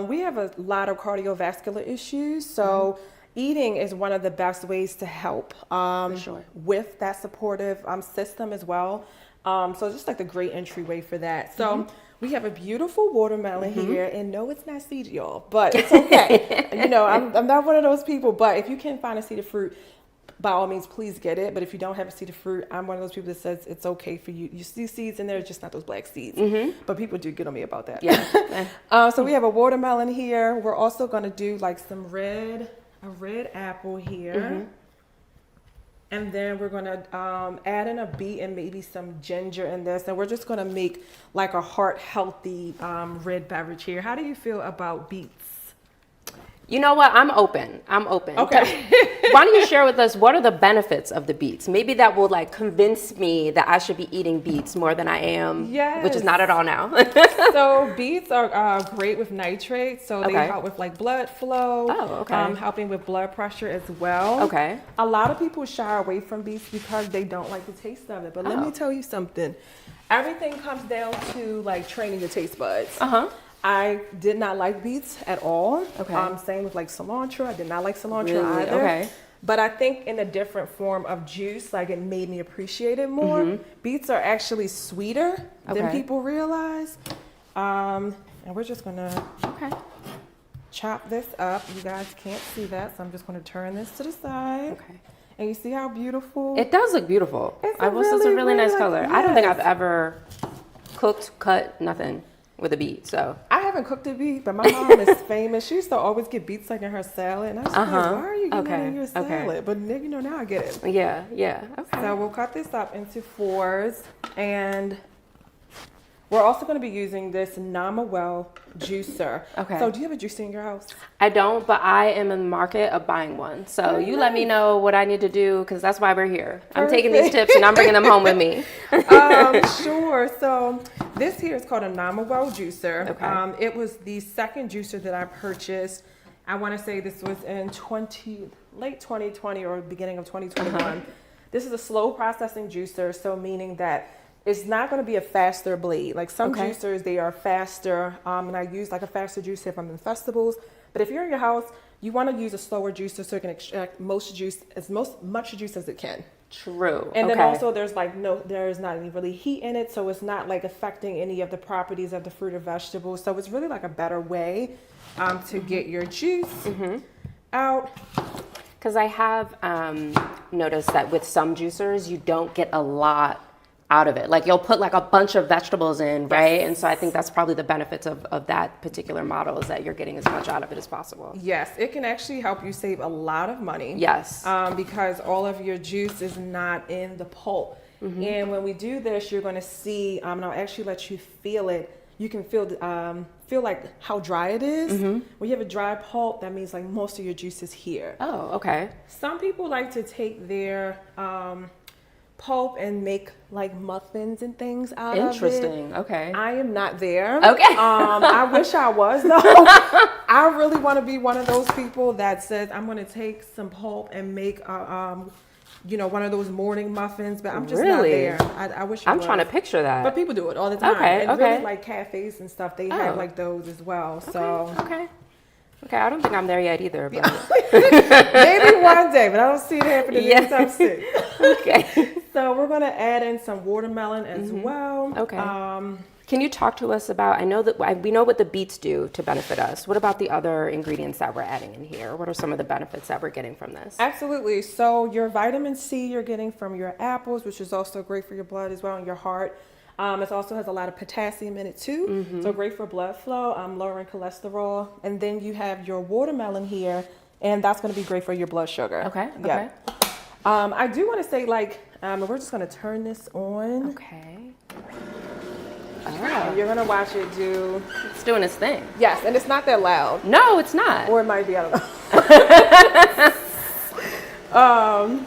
we have a lot of cardiovascular issues. So eating is one of the best ways to help with that supportive system as well. So just like the great entryway for that. So we have a beautiful watermelon here, and no, it's not seed, y'all, but it's okay. I'm not one of those people, but if you can find a seed of fruit, by all means, please get it. But if you don't have a seed of fruit, I'm one of those people that says it's okay for you. You see seeds in there, just not those black seeds. But people do get on me about that. So we have a watermelon here. We're also going to do like a red apple here. And then we're going to add in a beet and maybe some ginger in this. And we're just going to make like a heart-healthy red beverage here. How do you feel about beets? You know what? I'm open. Okay. Why don't you share with us, what are the benefits of the beets? Maybe that will like convince me that I should be eating beets more than I am, which is not at all now. So beets are great with nitrates. So they help with like blood flow, helping with blood pressure as well. A lot of people shy away from beets because they don't like the taste of it. But let me tell you something. Everything comes down to like training your taste buds. I did not like beets at all. Same with like cilantro. I did not like cilantro either. But I think in a different form of juice, like it made me appreciate it more. Beets are actually sweeter than people realize. And we're just gonna chop this up. You guys can't see that, so I'm just gonna turn this to the side. And you see how beautiful? It does look beautiful. It's a really nice color. Yes. I don't think I've ever cooked, cut, nothing with a beet. So I haven't cooked a beet, but my mom is famous. She used to always get beets like in her salad, and I was like, why are you getting that in your salad? But now I get it. Yeah. So we'll cut this up into 4s, and we're also going to be using this Namawell juicer. So do you have a juicer in your house? I don't, but I am in the market of buying one. So you let me know what I need to do, because that's why we're here. I'm taking these tips and I'm bringing them home with me. Sure. So this here is called a Namawell juicer. It was the second juicer that I purchased. I want to say this was in late 2020 or beginning of 2021. This is a slow processing juicer, so meaning that it's not going to be a faster blade. Like some juicers, they are faster, and I use like a faster juicer if I'm in festivals. But if you're in your house, you want to use a slower juicer so it can extract much juice as it can. True. And then also there's not any really heat in it, so it's not like affecting any of the properties of the fruit or vegetables. So it's really like a better way to get your juice out. Because I have noticed that with some juicers, you don't get a lot out of it. Like you'll put like a bunch of vegetables in, right? And so I think that's probably the benefits of that particular model, is that you're getting as much out of it as possible. Yes, it can actually help you save a lot of money. Yes. Because all of your juice is not in the pulp. And when we do this, you're going to see, and I'll actually let you feel it. you can feel like how dry it is. When you have a dry pulp, that means like most of your juice is here. Oh, okay. Some people like to take their pulp and make like muffins and things out of it. Interesting. Okay. I am not there. Okay. I wish I was though. I really want to be one of those people that says I'm going to take some pulp and make one of those morning muffins, but I'm just not there. I wish I was. trying to picture that. But people do it all the time. Okay, and really like cafes and stuff, they have like those as well. So Okay, I don't think I'm there yet either. But maybe one day, but I don't see it happening anytime soon. Okay. So we're gonna add in some watermelon as well. Okay. Can you talk to us about, I know that we know what the beets do to benefit us. What about the other ingredients that we're adding in here? What are some of the benefits that we're getting from this? Absolutely. So your vitamin C you're getting from your apples, which is also great for your blood as well and your heart. It also has a lot of potassium in it too. So great for blood flow, lowering cholesterol. And then you have your watermelon here, and that's going to be great for your blood sugar. Okay. Yeah. I do want to say we're just going to turn this on. Okay. And you're going to watch it do. It's doing its thing. Yes, and it's not that loud. No, it's not. Or it might be, I don't know.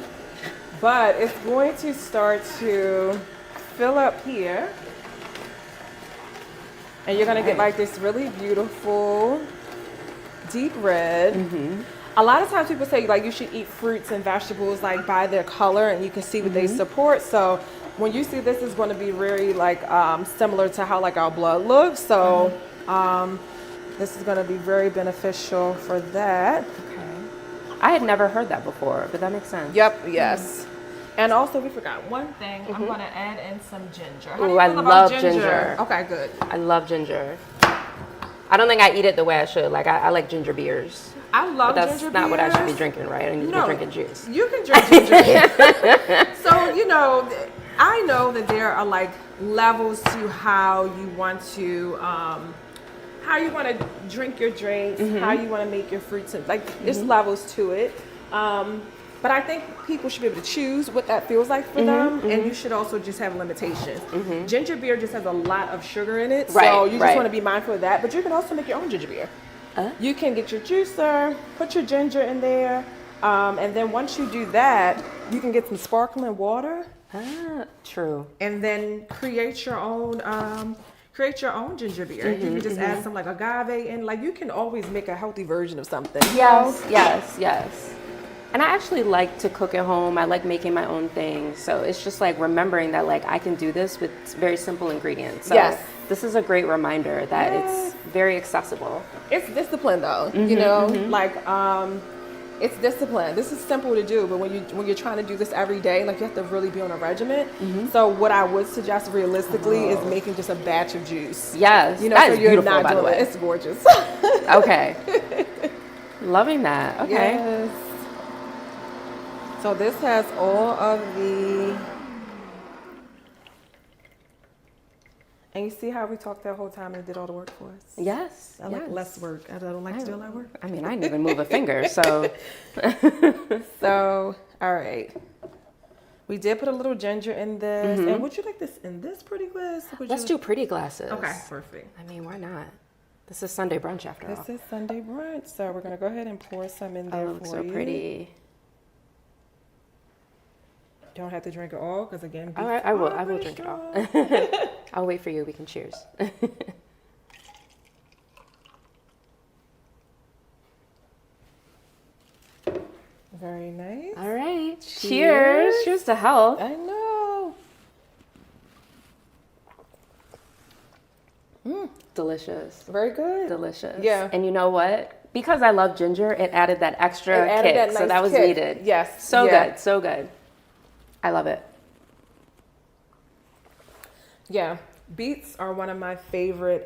But it's going to start to fill up here. And you're going to get like this really beautiful deep red. A lot of times people say like you should eat fruits and vegetables like by their color, and you can see what they support. So when you see this, is going to be very like similar to how like our blood looks. So this is going to be very beneficial for that. Okay. I had never heard that before, but that makes sense. Yep. Yes. And also, we forgot one thing. I'm going to add in some ginger. How do you Ooh, I feel about love ginger. Okay, good. I love ginger. I don't think I eat it the way I should. Like I like ginger beers. I love But ginger beers. that's not what I should be drinking, right? I need to be drinking juice. You can drink ginger beer. So, I know that there are like levels to how you want to drink your drinks, how you want to make your fruits, and like there's levels to it. But I think people should be able to choose what that feels like for them, and you should also just have limitations. Ginger beer just has a lot of sugar in it, so you just want to be mindful of that. But you can also make your own ginger beer. You can get your juicer, put your ginger in there, and then once you do that, you can get some sparkling water. True. And then create your own ginger beer. You can just add some like agave, and like you can always make a healthy version of something. Yes. And I actually like to cook at home. I like making my own things. So it's just like remembering that like I can do this with very simple ingredients. So this is a great reminder that it's very accessible. It's discipline though, it's discipline. This is simple to do, but when you're trying to do this every day, like you have to really be on a regimen. So what I would suggest realistically is making just a batch of juice. Yes, that so is you're beautiful, not by doing the way. it. It's gorgeous. Okay. Loving that. Okay. Yes. So this has all of the, and you see how we talked that whole time and did all the work for us? Yes. I like less work. I don't like to do all that work. I mean, I didn't even move a finger, so. So, all right. We did put a little ginger in this. And would you like this in this pretty glass? Let's do pretty glasses. Okay, perfect. I mean, why not? This is Sunday brunch after all. This is Sunday brunch. So we're going to go ahead and pour some in there for you. Oh, looks so pretty. You don't have to drink it all, because again, all right, I will drink it all. I'll wait for you. We can cheers. Very nice. All right. Cheers. Cheers to health. I know. Delicious. Very good. Delicious. Yeah. And you know what? Because I love ginger, it added that extra kick. That nice so that was kick. needed. Yes. So good. So good. I love it. Yeah. Beets are one of my favorite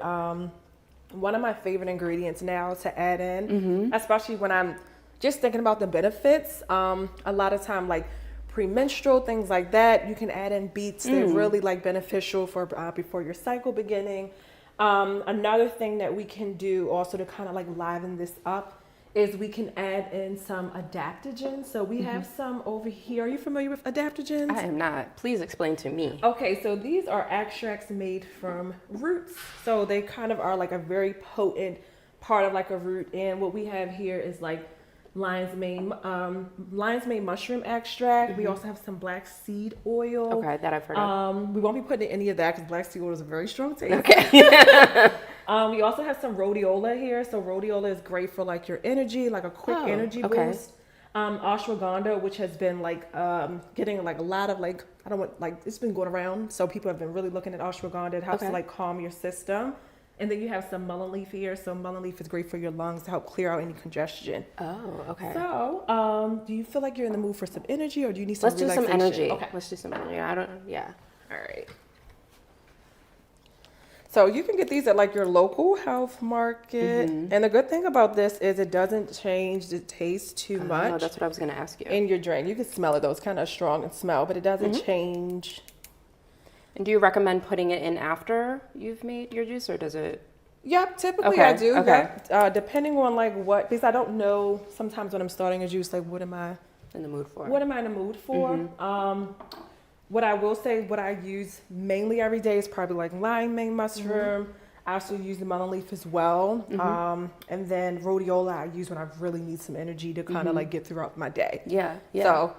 ingredients now to add in, especially when I'm just thinking about the benefits. A lot of time, like premenstrual things like that, you can add in beets. They're really like beneficial for before your cycle beginning. Another thing that we can do also to kind of like liven this up is we can add in some adaptogens. So we have some over here. Are you familiar with adaptogens? I am not. Please explain to me. Okay, so these are extracts made from roots. So they kind of are like a very potent part of like a root. And what we have here is like lion's mane mushroom extract. We also have some black seed oil. Okay, that I've heard of. We won't be putting in any of that because black seed oil is a very strong taste. Okay. We also have some rhodiola here. So rhodiola is great for like your energy, like a quick energy boost. Ashwagandha, which has been like getting like a lot of like, I don't want, like, it's been going around. So people have been really looking at ashwagandha. It helps to like calm your system. And then you have some mullein leaf here. So mullein leaf is great for your lungs to help clear out any congestion. Oh, okay. So, do you feel like you're in the mood for some energy, or do you need some Let's do some relaxation? energy. Okay. Let's do some energy. All right. So you can get these at like your local health market. And the good thing about this is it doesn't change the taste too much. No, that's what I was going to ask you. In your drink. You can smell it though. It's kind of strong in smell, but it doesn't change. And do you recommend putting it in after you've made your juice, or does it? Yep, typically Okay, I do. okay. Yep. Depending on like what, because I don't know sometimes when I'm starting a juice, like what am I In the mood for? What am I in the mood for? What I will say, what I use mainly every day is probably like lime mane mushroom. I also use the mullein leaf as well. And then rhodiola I use when I really need some energy to kind of like get throughout my day. Yeah, yeah. So,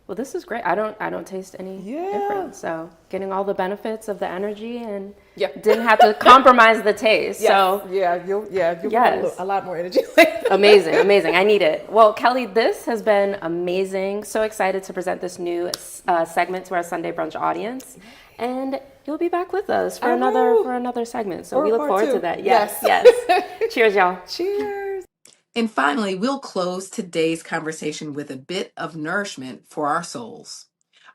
Well, this is great. I don't taste any difference. So getting all the benefits of the energy and didn't have to compromise the taste. yes, So you'll Yes. get a lot more energy. amazing, amazing. I need it. Well, Kelli, this has been amazing. So excited to present this new segment to our Sunday Brunch audience. And you'll be back with us for another segment. So Or we look part forward two. to that. Yes. Cheers, y'all. Cheers. And finally, we'll close today's conversation with a bit of nourishment for our souls.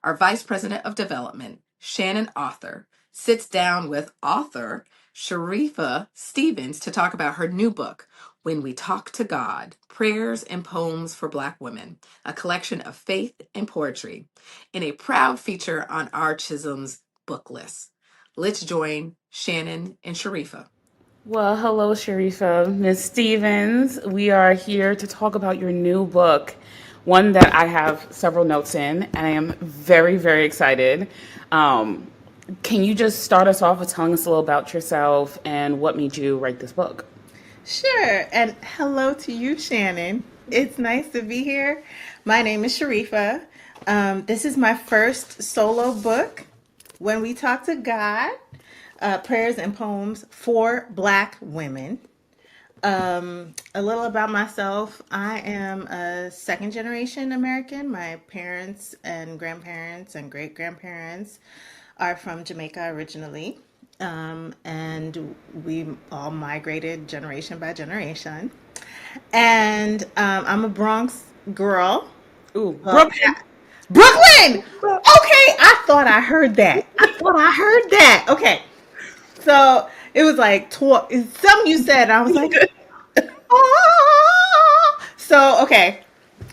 Our Vice President of Development, Shannon Author, sits down with author Sharifa Stevens to talk about her new book, When We Talk to God, Prayers and Poems for Black Women, a collection of faith and poetry, and a proud feature on our Chisholm's book list. Let's join Shannon and Sharifa. Well, hello, Sharifa, Ms. Stevens. We are here to talk about your new book, one that I have several notes in, and I am very, very excited. Can you just start us off with telling us a little about yourself and what made you write this book? Sure. And hello to you, Shannon. It's nice to be here. My name is Sharifa. This is my first solo book, When We Talk to God, Prayers and Poems for Black Women. A little about myself. I am a second generation American. My parents and grandparents and great grandparents are from Jamaica originally. And we all migrated generation by generation. And I'm a Bronx girl. Ooh, Brooklyn. Brooklyn! Okay, I thought I heard that. Okay. So it was like something you said. I was like, oh. So okay,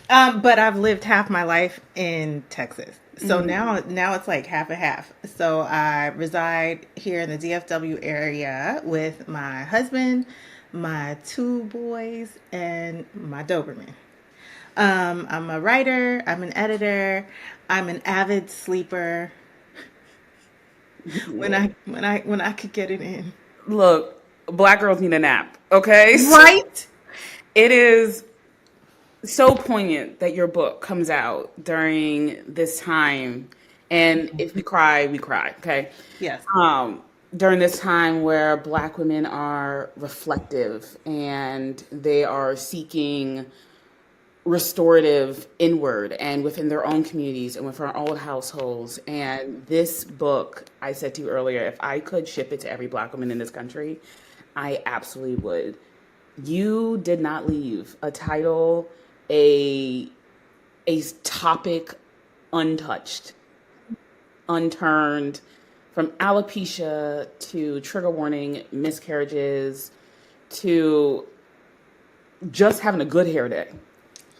but I've lived half my life in Texas, so now it's like half and half. So I reside here in the DFW area with my husband, my 2 boys, and my Doberman. I'm a writer. I'm an editor. I'm an avid sleeper. When I could get it in. look, Black girls need a nap, okay? Right? It is so poignant that your book comes out during this time. And if we cry, we cry, okay? Yes. During this time where Black women are reflective and they are seeking restorative inward and within their own communities and within our own households. And this book, I said to you earlier, if I could ship it to every Black woman in this country, I absolutely would. You did not leave a title, a topic untouched, unturned, from alopecia to trigger warning, miscarriages, to just having a good hair day.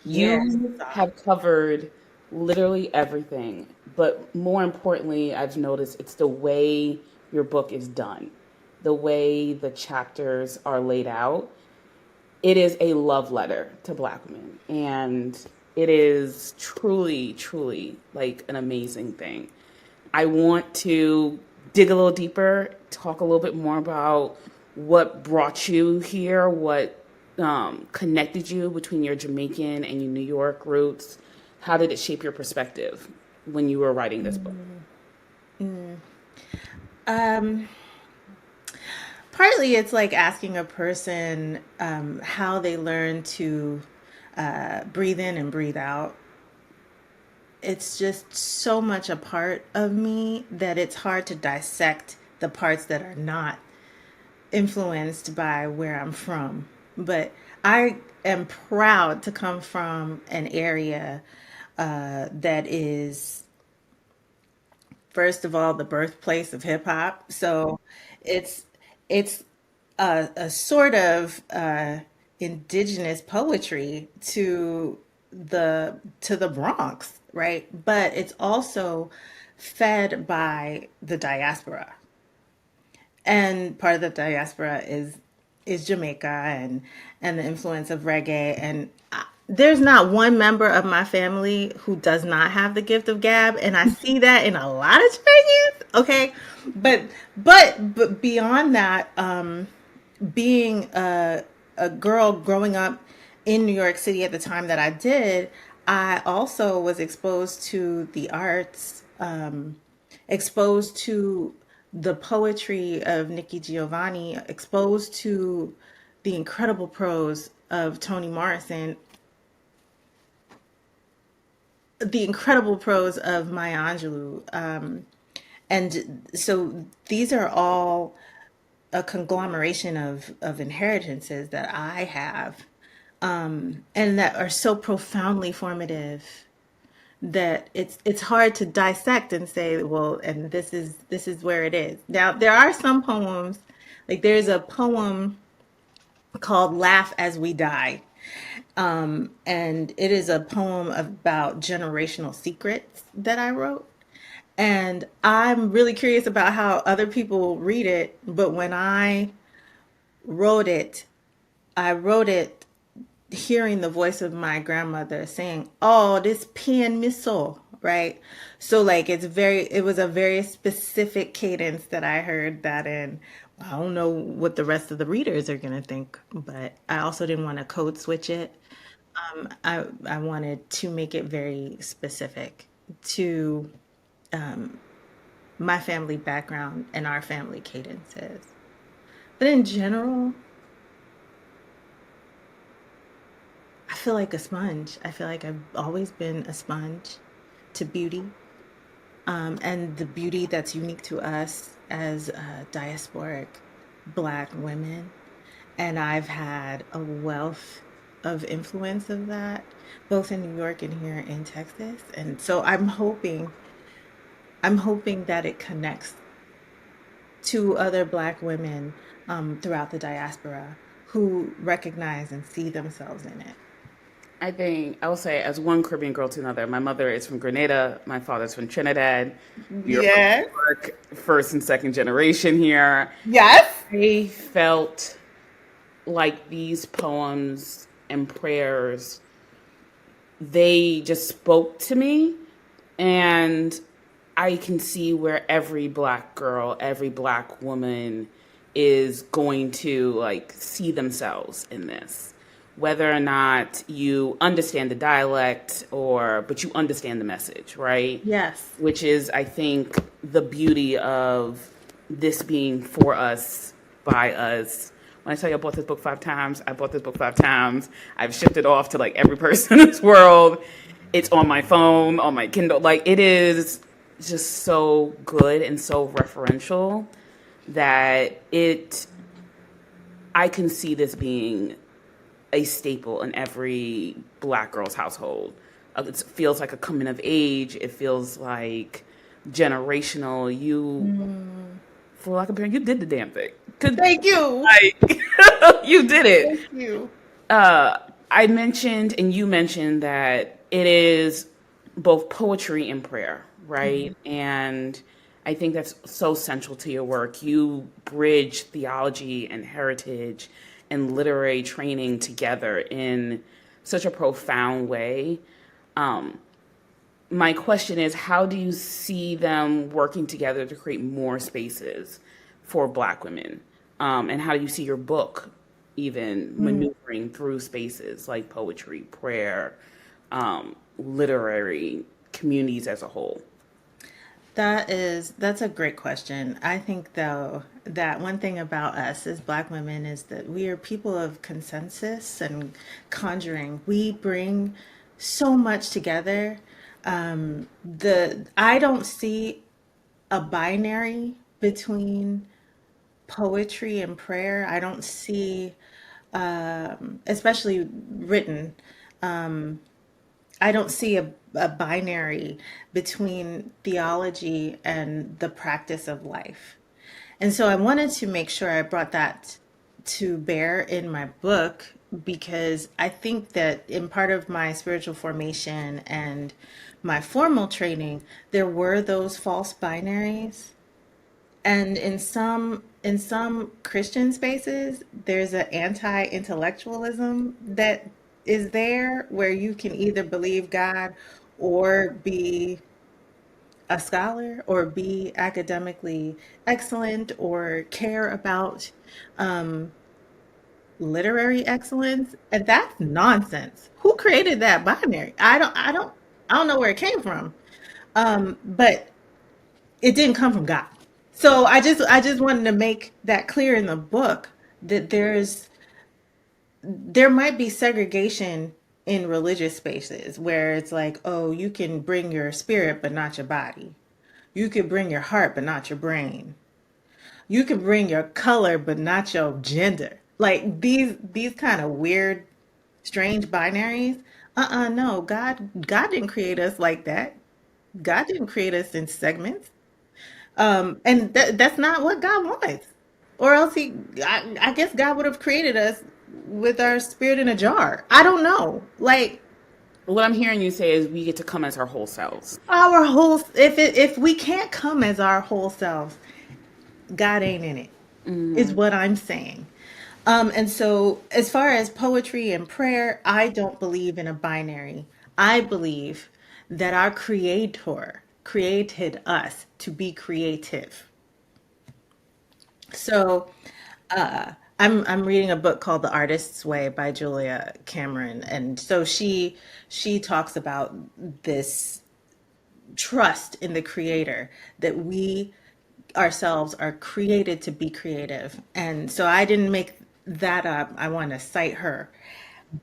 You have covered literally everything, but more importantly, I've noticed it's the way your book is done, the way the chapters are laid out. it is a love letter to Black women. And it is truly, truly like an amazing thing. I want to dig a little deeper, talk a little bit more about what brought you here, what connected you between your Jamaican and your New York roots. How did it shape your perspective when you were writing this book? Um, Partly it's like asking a person how they learn to breathe in and breathe out. It's just so much a part of me that it's hard to dissect the parts that are not influenced by where I'm from. But I am proud to come from an area that is, first of all, the birthplace of hip hop. So it's it's a sort of indigenous poetry to the Bronx, right? But it's also fed by the diaspora, and part of the diaspora is Jamaica and the influence of reggae. And there's not one member of my family who does not have the gift of gab, and I see that in a lot of Jamaicans. Okay, but but beyond that, being a girl growing up in New York City at the time that I did, I also was exposed to the arts, exposed to the poetry of Nikki Giovanni, exposed to the incredible prose of Toni Morrison, the incredible prose of Maya Angelou. And so these are all a conglomeration of inheritances that I have, and that are so profoundly formative that it's hard to dissect and say, well, and this is where it is. Now, there are some poems, like there's a poem called Laugh as We Die. And it is a poem about generational secrets that I wrote. And I'm really curious about how other people read it. But when wrote it, I wrote it hearing the voice of my grandmother saying, "Oh, this pain me so," right? So like it was a very specific cadence that I heard that in. I don't know what the rest of the readers are gonna think, but I also didn't want to code switch it. I wanted to make it very specific to my family background and our family cadences. But in general, I feel like a sponge. I feel like I've always been a sponge to beauty, and the beauty that's unique to us as diasporic Black women. And I've had a wealth of influence of that, both in New York and here in Texas. And so I'm hoping that it connects to other Black women throughout the diaspora who recognize and see themselves in it. I think I will say, as one Caribbean girl to another, my mother is from Grenada, my father's from Trinidad. You're from Yes. New York, first and second generation here. Yes. I felt like these poems and prayers, they just spoke to me. And I can see where every Black girl, every Black woman is going to like see themselves in this. Whether or not you understand the dialect but you understand the message, right? Yes. Which is, I think, the beauty of this being for us, by us. When I tell you I bought this book 5 times, I bought this book 5 times. I've shipped it off to like every person in this world. It's on my phone, on my Kindle. Like, it is just so good and so referential that I can see this being a staple in every Black girl's household. It feels like a coming of age. It feels like generational. For lack of parent, you did the damn thing. Thank you. Like, you did it. Thank you. I mentioned, and you mentioned, that it is both poetry and prayer, right? And I think that's so central to your work. You bridge theology and heritage and literary training together in such a profound way. My question is, how do you see them working together to create more spaces for Black women? And how do you see your book even maneuvering through spaces like poetry, prayer, literary communities as a whole? That's a great question. I think though that one thing about us as Black women is that we are people of consensus and conjuring. We bring so much together. The I don't see a binary between poetry and prayer. I don't see, especially written. I don't see a binary between theology and the practice of life. And so I wanted to make sure I brought that to bear in my book because I think that in part of my spiritual formation and my formal training, there were those false binaries. And in some Christian spaces, there's an anti-intellectualism that is there where you can either believe God or be a scholar or be academically excellent or care about literary excellence, and that's nonsense. Who created that binary? I don't know where it came from. But it didn't come from God. So I just wanted to make that clear in the book that there might be segregation in religious spaces where it's like, oh, you can bring your spirit but not your body. You could bring your heart but not your brain. You can bring your color but not your gender. Like these kind of weird, strange binaries. No, God didn't create us like that. God didn't create us in segments. And that's not what God wants. Or else I guess God would have created us with our spirit in a jar. I don't know. Like What I'm hearing you say is we get to come as our whole selves. our whole, if we can't come as our whole selves, God ain't in it, is what I'm saying. And so as far as poetry and prayer, I don't believe in a binary. I believe that our creator created us to be creative. So I'm reading a book called The Artist's Way by Julia Cameron, and so she talks about this trust in the creator that we ourselves are created to be creative. And so I didn't make that up. I want to cite her.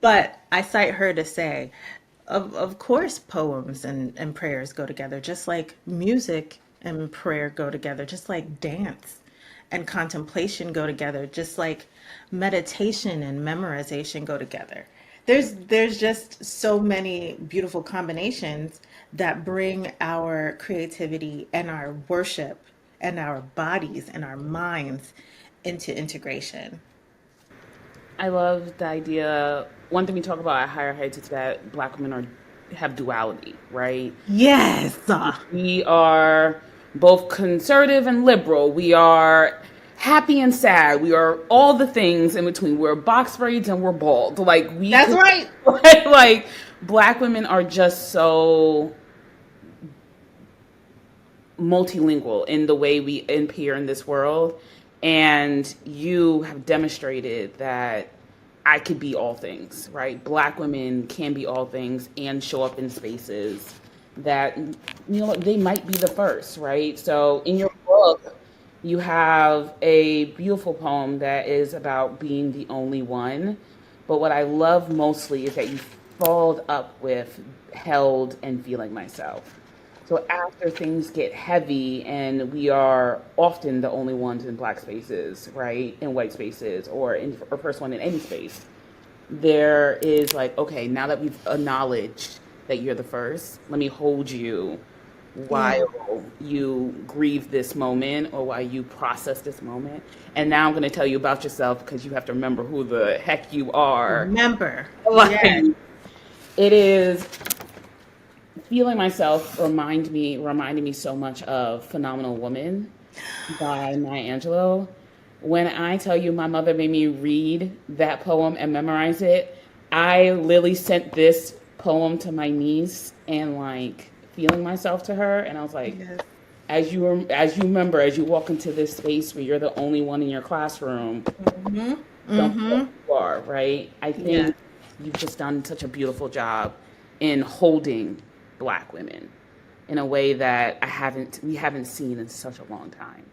But I cite her to say, of course, poems and prayers go together, just like music and prayer go together, just like dance and contemplation go together, just like meditation and memorization go together. There's just so many beautiful combinations that bring our creativity and our worship and our bodies and our minds into integration. I love the idea. One thing we talk about at Higher Heights is that Black women have duality, right? Yes. We are both conservative and liberal. We are happy and sad. We are all the things in between. We're box braids and we're bald. Like That's right. like Black women are just so multilingual in the way we appear in this world. And you have demonstrated that I could be all things, right? Black women can be all things and show up in spaces that, they might be the first, right? So in your book, you have a beautiful poem that is about being the only one. But what I love mostly is that you followed up with held and feeling myself. So after things get heavy and we are often the only ones in Black spaces, right? In white spaces or first one in any space, there is like, okay, now that we've acknowledged that you're the first, let me hold you Yeah. while you grieve this moment or while you process this moment. And now I'm going to tell you about yourself because you have to remember who the heck you are. Remember. Like, Yes. it is feeling myself reminded me so much of Phenomenal Woman by Maya Angelou. When I tell you my mother made me read that poem and memorize it, I literally sent this poem to my niece and like feeling myself to her, and I was like, Yes. as you remember, as you walk into this space where you're the only one in your classroom, don't feel like you are, right? I think you've just done such a beautiful job in holding Black women in a way that we haven't seen in such a long time.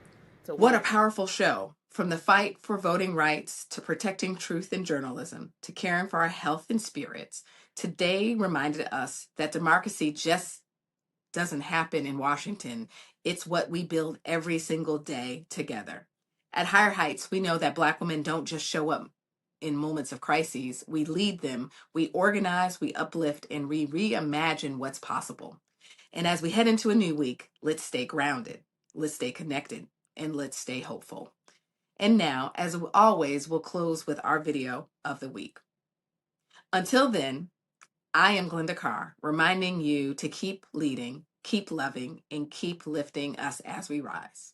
So What a powerful show. From the fight for voting rights to protecting truth in journalism to caring for our health and spirits, today reminded us that democracy just doesn't happen in Washington. It's what we build every single day together. At Higher Heights, we know that Black women don't just show up in moments of crises. We lead them, we organize, we uplift, and we reimagine what's possible. And as we head into a new week, let's stay grounded, let's stay connected, and let's stay hopeful. And now, as always, we'll close with our video of the week. Until then, I am Glynda Carr, reminding you to keep leading, keep loving, and keep lifting us as we rise.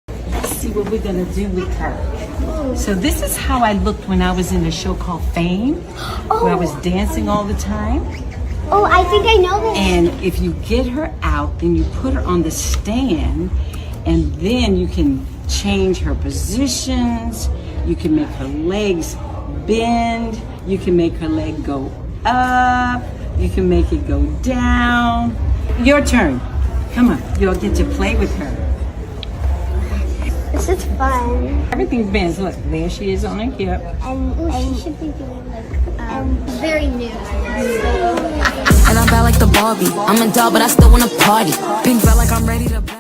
Let's see what we're gonna do with her. So this is how I looked when I was in a show called Fame, where I was dancing all the time. Oh, I think I know this. And if you get her out, then you put her on the stand, and then you can change her positions. You can make her legs bend. You can make her leg go up. You can make it go down. Your turn. Come on, you'll get to play with her. This is fun. Everything bends. Look, there she is on her hip. And she should be doing like very new. And I'm bad like the Barbie. I'm a doll, but I still wanna party. Pink felt like I'm ready to.